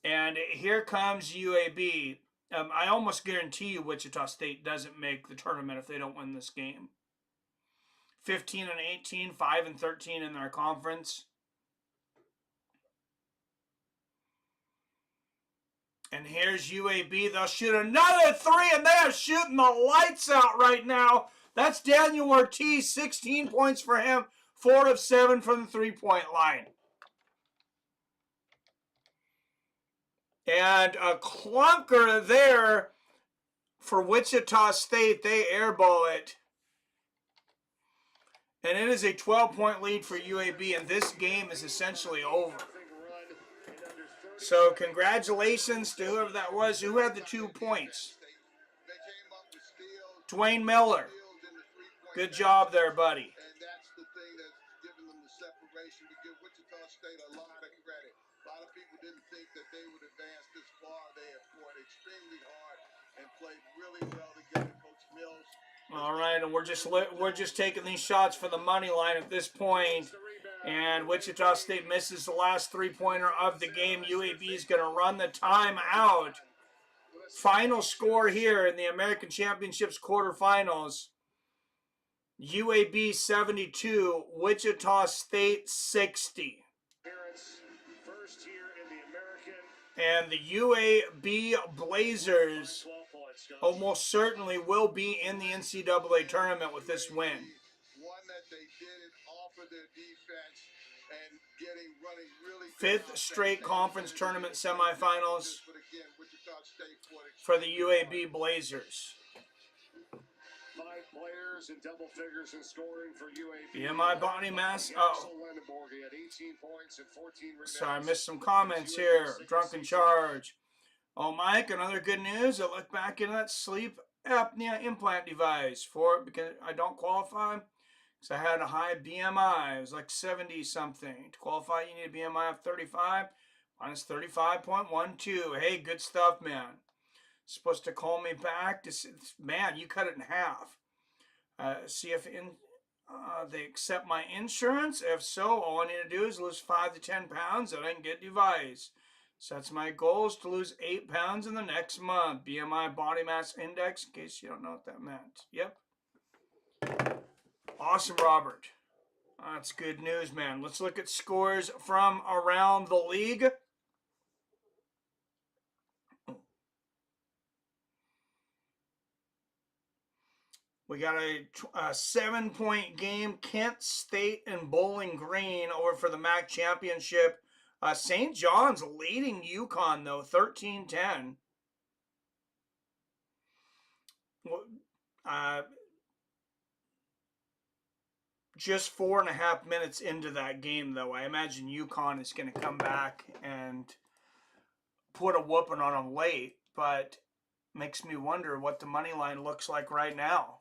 And here comes UAB. I almost guarantee you Wichita State doesn't make the tournament if they don't win this game. 15-18, 5-13 in their conference. And here's UAB. They'll shoot another 3, and they are shooting the lights out right now. That's Daniel Ortiz, 16 points for him, 4 of 7 from the 3-point line. And a clunker there for Wichita State. They airball it. And it is a 12-point lead for UAB, and this game is essentially over. So congratulations to whoever that was. Who had the 2 points? Dwayne Miller. Good job there, buddy. And that's the thing that's given them the separation, to give Wichita State a lot of credit. A lot of people didn't think that they would advance this far. They have fought extremely hard and played really well together. Coach Mills. All right, and we're just taking these shots for the money line at this point. And Wichita State misses the last 3-pointer of the game. UAB is going to run the timeout. Final score here in the American Championships quarterfinals. UAB 72, Wichita State 60. First here in And the American. the UAB Blazers almost certainly will be in the NCAA tournament with this win. One that they did off of their defense and running really 5th straight conference tournament semifinals for the UAB Blazers. 5 players in double figures in scoring for UAB. BMI body mass. Axel Lendenborg, he had 18 points and 14 rebounds. Sorry, I missed some comments here. Drunken Charge. Oh, Mike, another good news. I look back into that sleep apnea implant device for it because I don't qualify. Because I had a high BMI. It was like 70 something. To qualify, you need a BMI of 35. Minus 35.12. Hey, good stuff, man. Supposed to call me back. Man, you cut it in half. See if they accept my insurance. If so, all I need to do is lose 5 to 10 pounds and I can get device. So that's my goal, is to lose 8 pounds in the next month. BMI body mass index, in case you don't know what that meant. Yep. Awesome, Robert. That's good news, man. Let's look at scores from around the league. We got a 7-point game. Kent State and Bowling Green over for the MAC championship. St. John's leading Uconn, though, 13-10. Just 4.5 minutes into that game, though, I imagine Uconn is going to come back and put a whooping on them late, but makes me wonder what the money line looks like right now.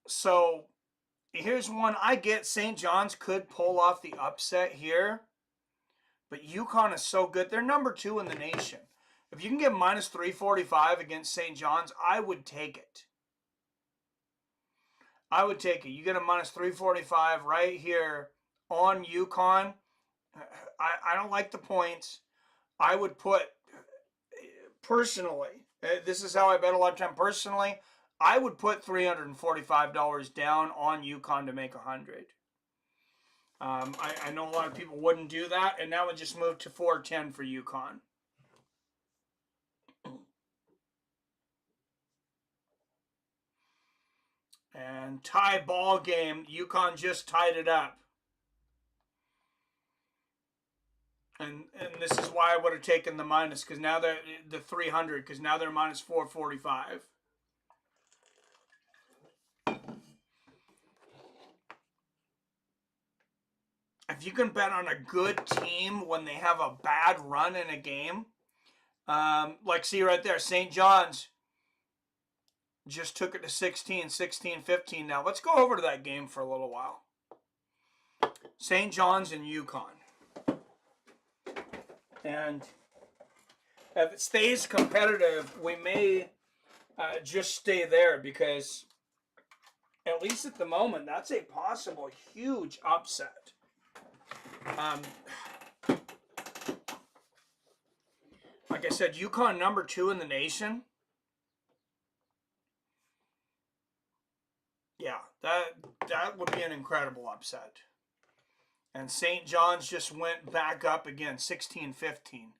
So here's one. I get St. John's could pull off the upset here, but Uconn is so good. They're number 2 in the nation. If you can get minus 345 against St. John's, I would take it. I would take it. You get a minus 345 right here on Uconn. I don't like the points. I would put, personally, this is how I bet a lot of time. Personally, I would put $345 down on Uconn to make 100. I know a lot of people wouldn't do that, and that would just move to 410 for Uconn. And tie ball game. Uconn just tied it up. And this is why I would have taken the minus, because now they're the 300, because now they're minus 445. If you can bet on a good team when they have a bad run in a game, like see right there, St. John's just took it to 16, 15 now. Let's go over to that game for a little while. St. John's and Uconn. And if it stays competitive, we may just stay there, because at least at the moment, that's a possible huge upset. Like I said, Uconn number 2 in the nation. Yeah, that would be an incredible upset. And St. John's just went back up again, 16-15.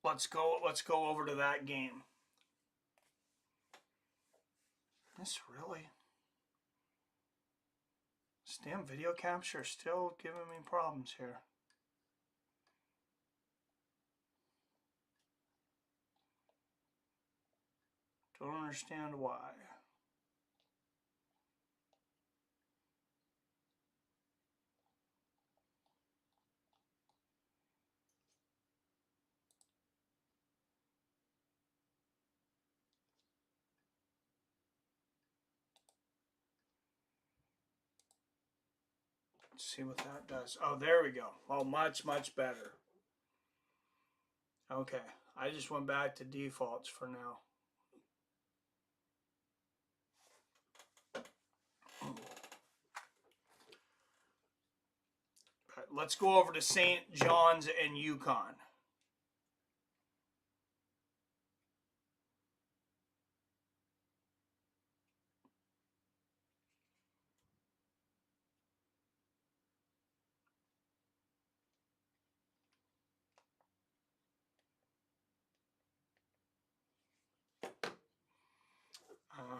Let's go over to that game. This damn video capture is still giving me problems here. Don't understand why. Let's see what that does. Oh, there we go. Oh, much better. Okay, I just went back to defaults for now. But let's go over to St. John's and Uconn.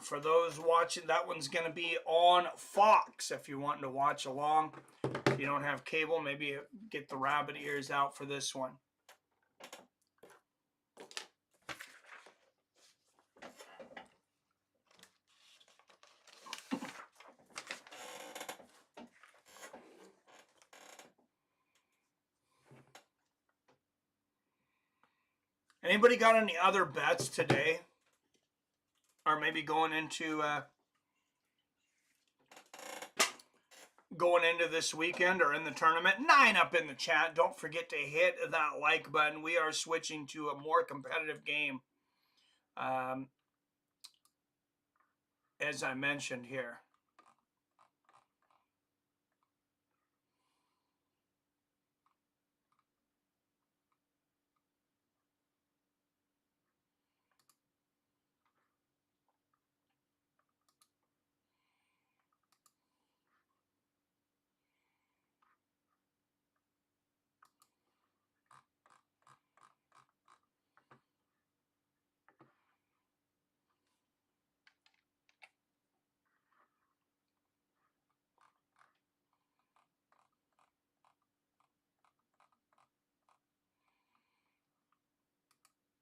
For those watching, that one's going to be on Fox if you're wanting to watch along. If you don't have cable, maybe get the rabbit ears out for this one. Anybody got any other bets today? Or maybe going into this weekend or in the tournament? 9 up in the chat. Don't forget to hit that like button. We are switching to a more competitive game. As I mentioned here.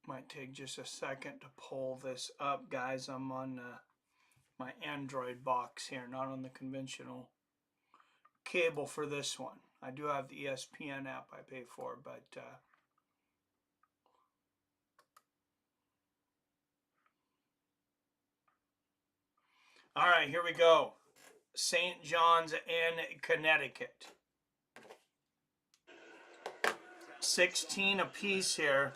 Might take just a second to pull this up, guys. I'm on my Android box here, not on the conventional cable for this one. I do have the ESPN app I pay for, but all right, here we go. St. John's in Connecticut. 16 apiece here.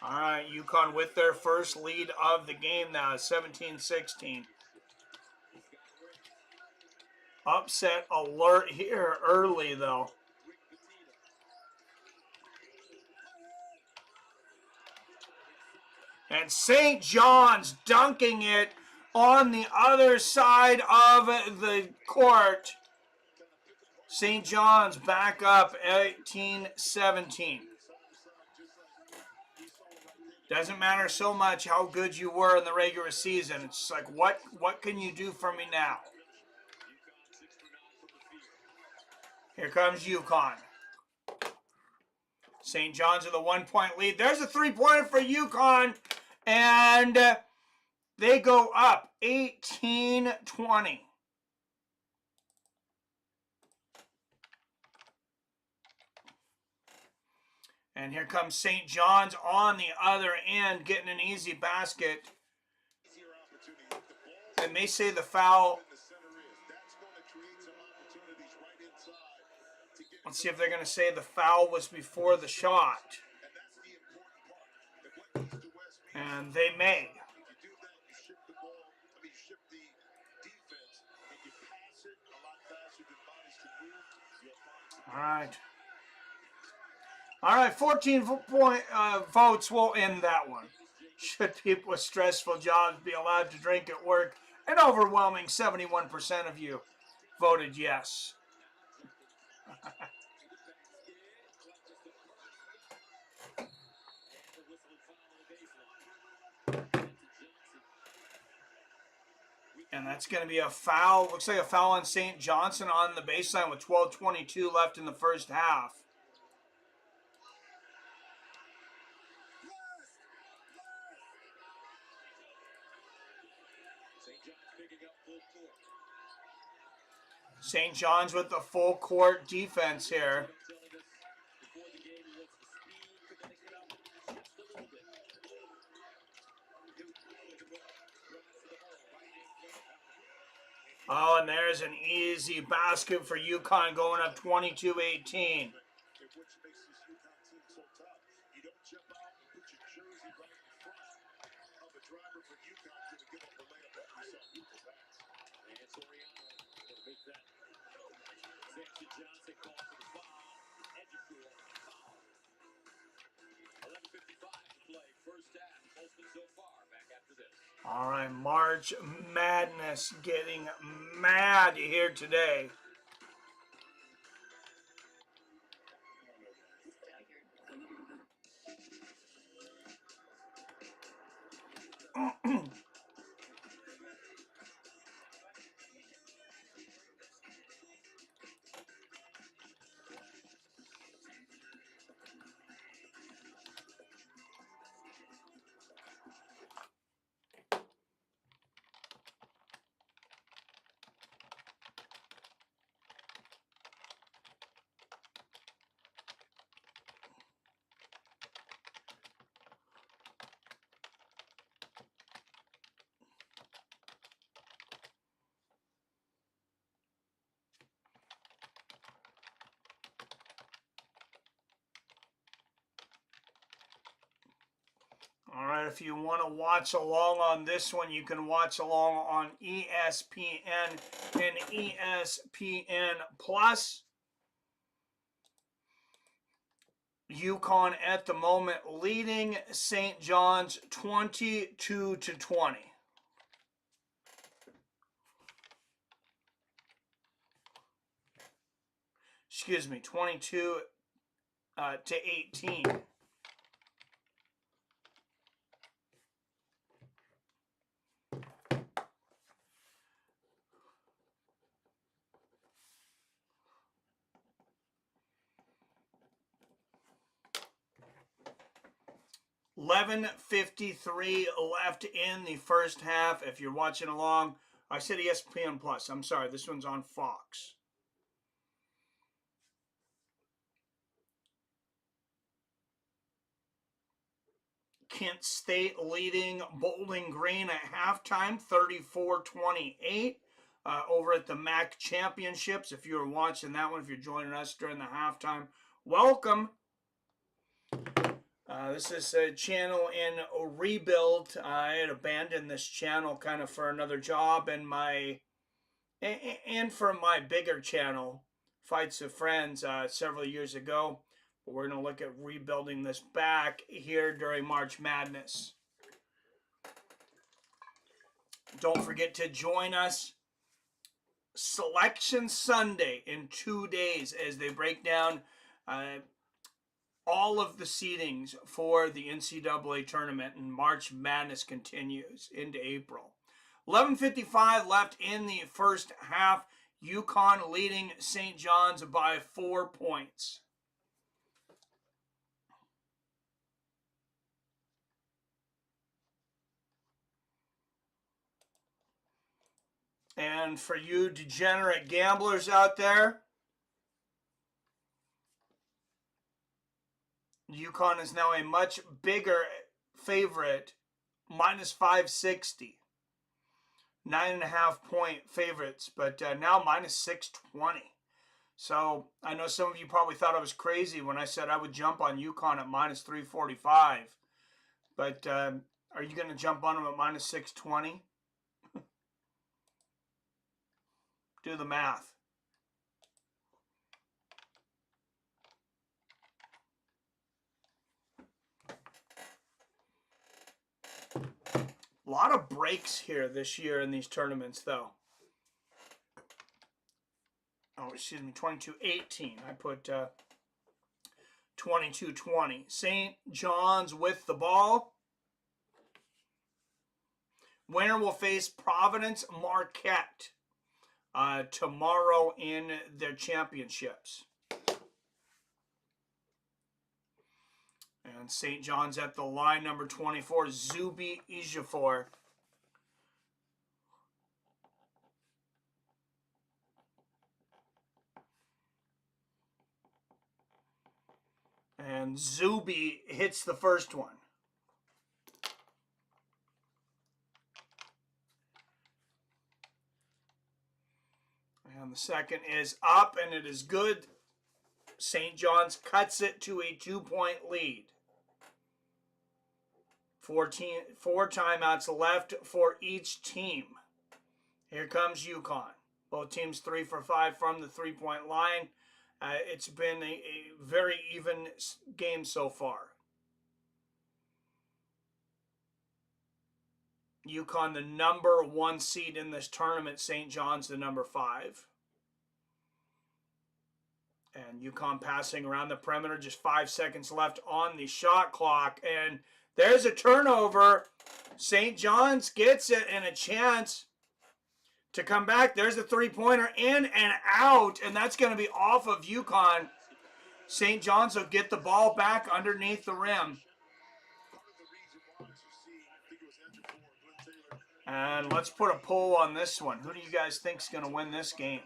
All right, Uconn with their first lead of the game now, 17-16. Upset alert here early, though. And St. John's dunking it on the other side of the court. St. John's back up 18-17. Doesn't matter so much how good you were in the regular season. It's like, what can you do for me now? Here comes Uconn. St. John's with a 1-point lead. There's a 3-pointer for Uconn. And they go up 18-20. And here comes St. John's on the other end, getting an easy basket. They may say the foul. Let's see if they're going to say the foul was before the shot. And they may. All right. All right, 14-point votes will end that one. Should people with stressful jobs be allowed to drink at work? An overwhelming 71% of you voted yes. And that's going to be a foul. Looks like a foul on St. Johnson on the baseline with 12:22 left in the first half. St. John's with the full court defense here. Oh, and there's an easy basket for Uconn going up 22-18. All right, March Madness getting mad here today. All right, if you want to watch along on this one, you can watch along on ESPN and ESPN Plus. Uconn at the moment leading St. John's 22-20. Excuse me, 22 to 18. 11:53 left in the first half. If you're watching along, I said ESPN Plus. I'm sorry, this one's on Fox. Kent State leading Bowling Green at halftime, 34-28. Over at the MAC Championships. If you were watching that one, if you're joining us during the halftime, welcome. This is a channel in a rebuild. I had abandoned this channel kind of for another job and for my bigger channel, Fights of Friends, several years ago. But we're going to look at rebuilding this back here during March Madness. Don't forget to join us Selection Sunday in 2 days as they break down all of the seedings for the NCAA tournament, and March Madness continues into April. 11:55 left in the first half. Uconn leading St. John's by 4 points. And for you degenerate gamblers out there, Uconn is now a much bigger favorite, minus 560. 9.5 point favorites, but now minus 620. So I know some of you probably thought I was crazy when I said I would jump on Uconn at minus 345. But are you going to jump on them at minus 620? Do the math. A lot of breaks here this year in these tournaments, though. Oh, excuse me, 22-18. I put 22-20. St. John's with the ball. Winner will face Providence Marquette tomorrow in their championships. And St. John's at the line, number 24, Zubi Ejiofor. And Zubi hits the first one. And the second is up, and it is good. St. John's cuts it to a 2-point lead. 4 timeouts left for each team. Here comes Uconn. Both teams 3 for 5 from the 3-point line. It's been a very even game so far. Uconn the number 1 seed in this tournament. St. John's the number 5. And Uconn passing around the perimeter. Just 5 seconds left on the shot clock. And there's a turnover. St. John's gets it and a chance to come back. There's a three-pointer in and out. And that's going to be off of Uconn. St. John's will get the ball back underneath the rim. And let's put a poll on this one. Who do you guys think is going to win this game?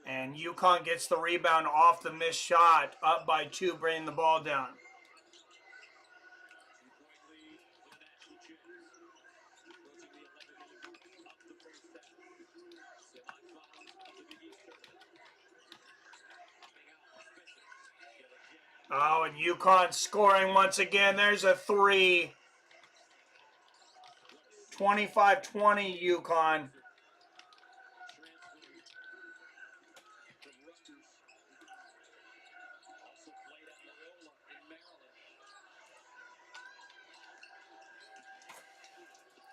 And Uconn gets the rebound off the missed shot. Up by 2, bringing the ball down. Oh, and Uconn scoring once again. There's a 3. 25-20 Uconn.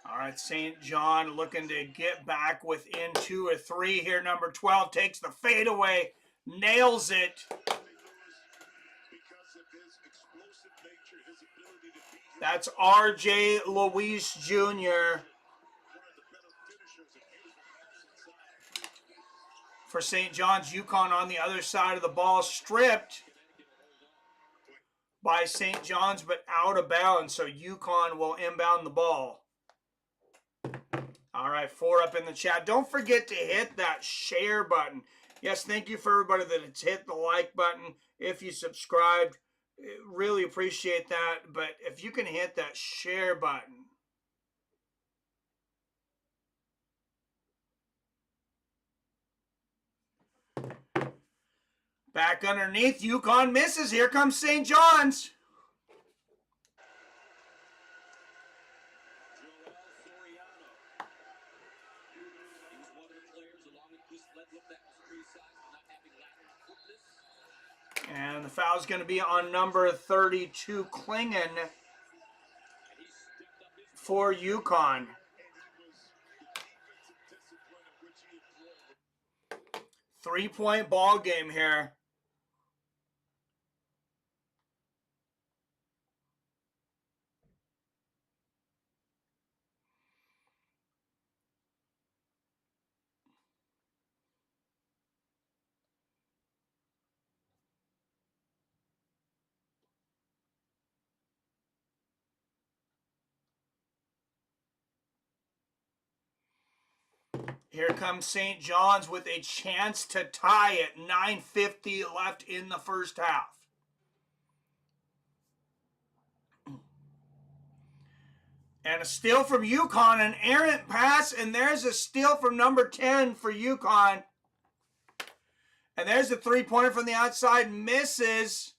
All right, St. John looking to get back within 2 or 3 here. Number 12 takes the fadeaway, nails it. That's R.J. Luis Jr. for St. John's. Uconn on the other side of the ball, stripped by St. John's, but out of bounds. So Uconn will inbound the ball. All right, 4 up in the chat. Don't forget to hit that share button. Yes, thank you for everybody that has hit the like button. If you subscribed, really appreciate that. But if you can hit that share button. Back underneath, Uconn misses. Here comes St. John's. And the foul's going to be on number 32, Klingen, for Uconn. Three-point ball game here. Here comes St. John's with a chance to tie it. 9:50 left in the first half. And a steal from Uconn, an errant pass, and there's a steal from number 10 for Uconn. And there's a three-pointer from the outside, misses.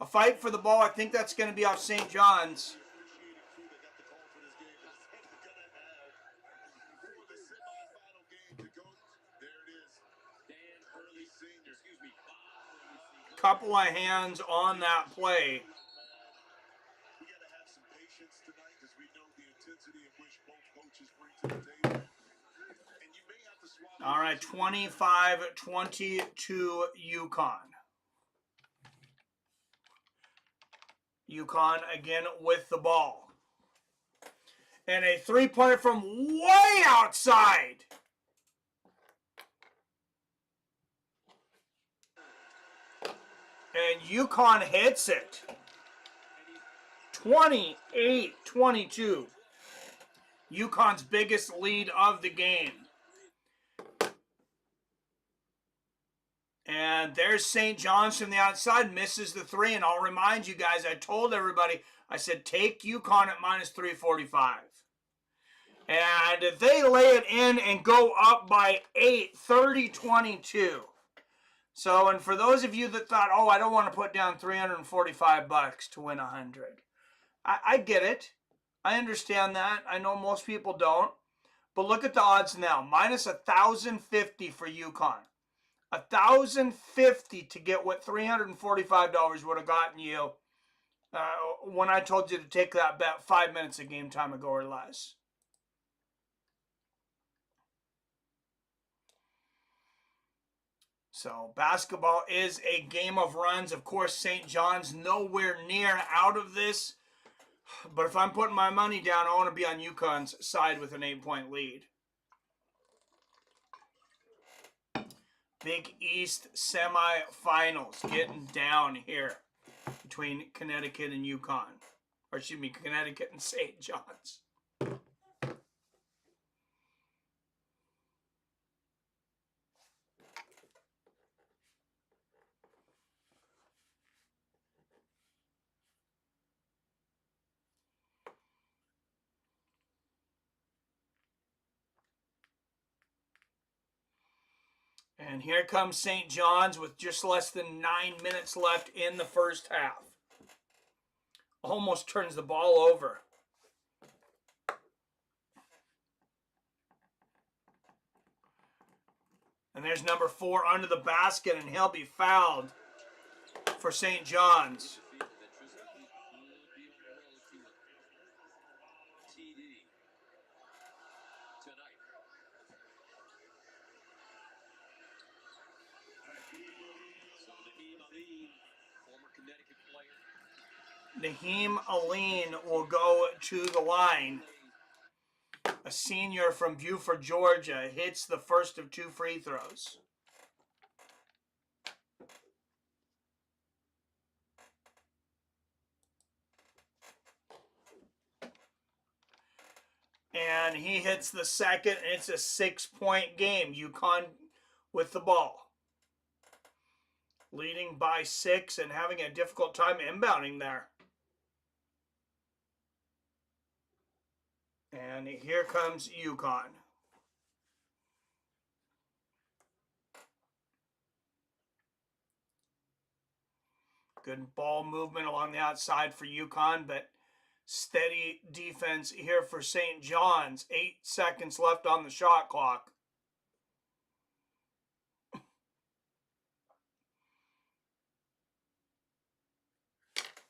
A fight for the ball. I think that's going to be off St. John's. Couple of hands on that play. All right, 25-22 Uconn. Uconn again with the ball. And a three-pointer from way outside. And Uconn hits it. 28-22. Uconn's biggest lead of the game. And there's St. John's from the outside, misses the 3. And I'll remind you guys, I told everybody, I said, take Uconn at minus 345. And they lay it in and go up by 8, 30-22. So, and for those of you that thought, oh, I don't want to put down $345 to win 100. I get it. I understand that. I know most people don't. But look at the odds now. Minus 1,050 for Uconn. 1,050 to get what $345 would have gotten you when I told you to take that bet 5 minutes of game time ago or less. So basketball is a game of runs. Of course, St. John's nowhere near out of this. But if I'm putting my money down, I want to be on Uconn's side with an 8-point lead. Big East semifinals getting down here between Connecticut and Uconn. Or excuse me, Connecticut and St. John's. And here comes St. John's with just less than 9 minutes left in the first half. Almost turns the ball over. And there's number 4 under the basket, and he'll be fouled for St. John's. Naheem Aline will go to the line. A senior from Buford, Georgia, hits the first of 2 free throws. And he hits the second, and it's a 6-point game. Uconn with the ball. Leading by 6 and having a difficult time inbounding there. And here comes Uconn. Good ball movement along the outside for Uconn, but steady defense here for St. John's. 8 seconds left on the shot clock.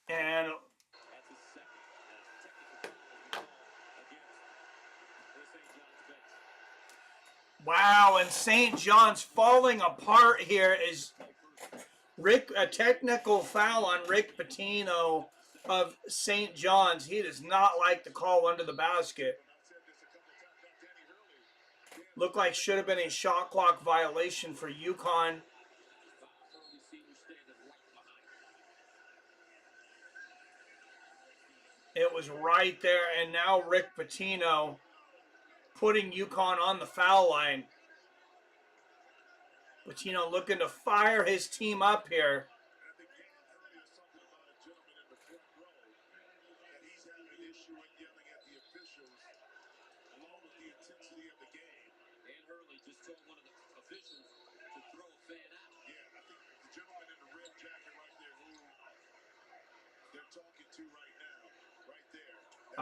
And wow, and St. John's falling apart here is a technical foul on Rick Pitino of St. John's. He does not like the call under the basket. Looked like should have been a shot clock violation for Uconn. It was right there, and now Rick Pitino putting Uconn on the foul line. Pitino looking to fire his team up here.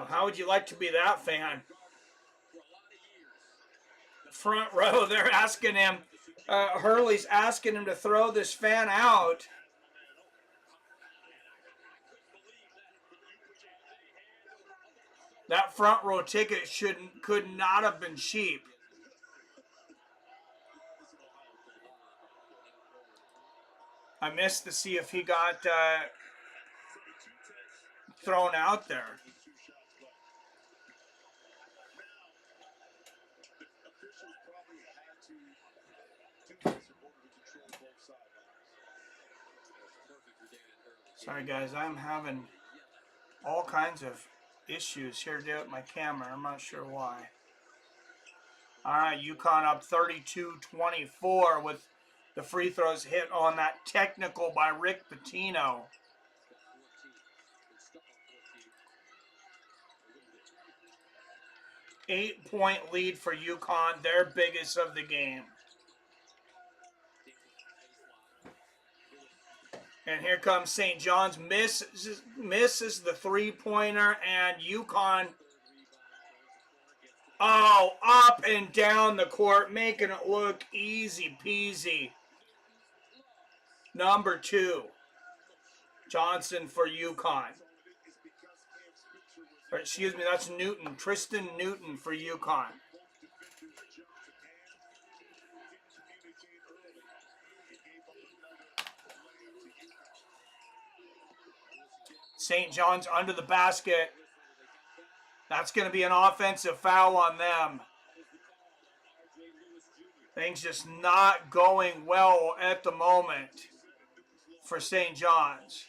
How would you like to be that fan? Front row, they're asking him, Hurley's asking him to throw this fan out. That front row ticket could not have been cheap. I missed to see if he got thrown out there. Sorry guys, I'm having all kinds of issues here with my camera. I'm not sure why. All right, Uconn up 32-24 with the free throws hit on that technical by Rick Pitino. Eight-point lead for Uconn, their biggest of the game. And here comes St. John's, misses the three-pointer, and Uconn Oh, up and down the court, making it look easy peasy. Number 2, Johnson for Uconn. Or excuse me, that's Newton. Tristan Newton for Uconn. St. John's under the basket. That's going to be an offensive foul on them. Things just not going well at the moment for St. John's.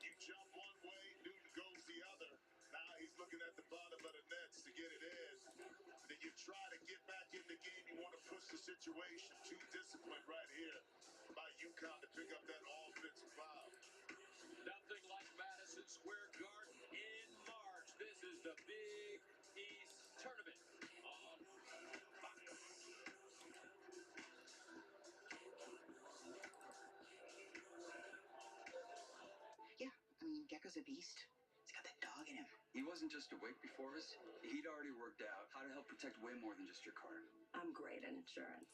You jump one way, Newton goes the other. Now he's looking at the bottom of the nets to get it in. Then you try to get back in the game. You want to push the situation. Too disciplined right here by Uconn to pick up that offensive foul. Nothing like Madison Square Garden in March. This is the Big East Tournament on Fox. Yeah, I mean, Gecko's a beast. He's got that dog in him. He wasn't just awake before us. He'd already worked out how to help protect way more than just your car. I'm great at insurance.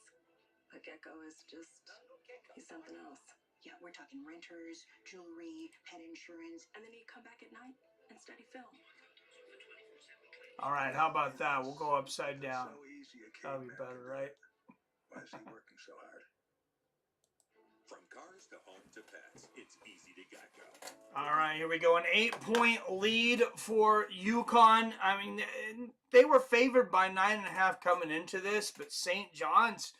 But Gecko is just, he's something else. Yeah, we're talking renters, jewelry, pet insurance. And then he'd come back at night and study film. All right, how about that? We'll go upside down. So easy, a That'll be caveman better, can do right? it. Why is he working so hard? From cars to home to pets, it's easy to Geico. All right, here we go. An 8-point lead for Uconn. I mean, they were favored by 9.5 coming into this, but St. John's,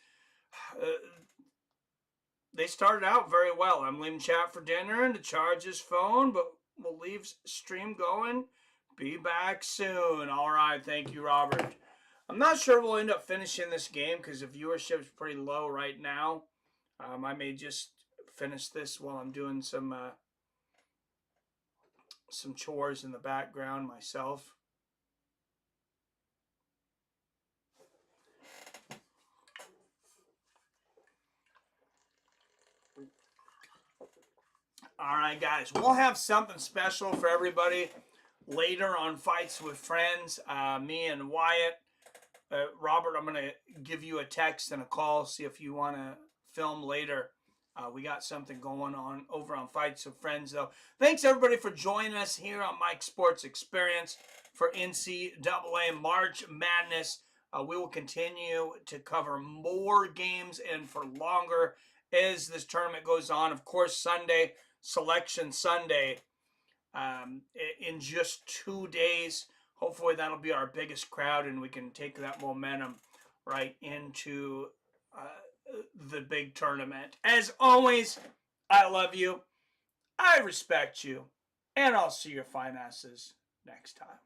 they started out very well. I'm leaving chat for dinner and to charge his phone, but we'll leave stream going. Be back soon. All right, thank you, Robert. I'm not sure we'll end up finishing this game because the viewership is pretty low right now. I may just finish this while I'm doing some chores in the background myself. All right, guys, we'll have something special for everybody later on Fights with Friends. Me and Wyatt. Robert, I'm going to give you a text and a call, see if you want to film later. We got something going on over on Fights with Friends, though. Thanks, everybody, for joining us here on Mike's Sports Experience for NCAA March Madness. We will continue to cover more games and for longer as this tournament goes on. Of course, Sunday, Selection Sunday, in just 2 days. Hopefully that'll be our biggest crowd and we can take that momentum right into the big tournament. As always, I love you, I respect you, and I'll see your fine asses next time.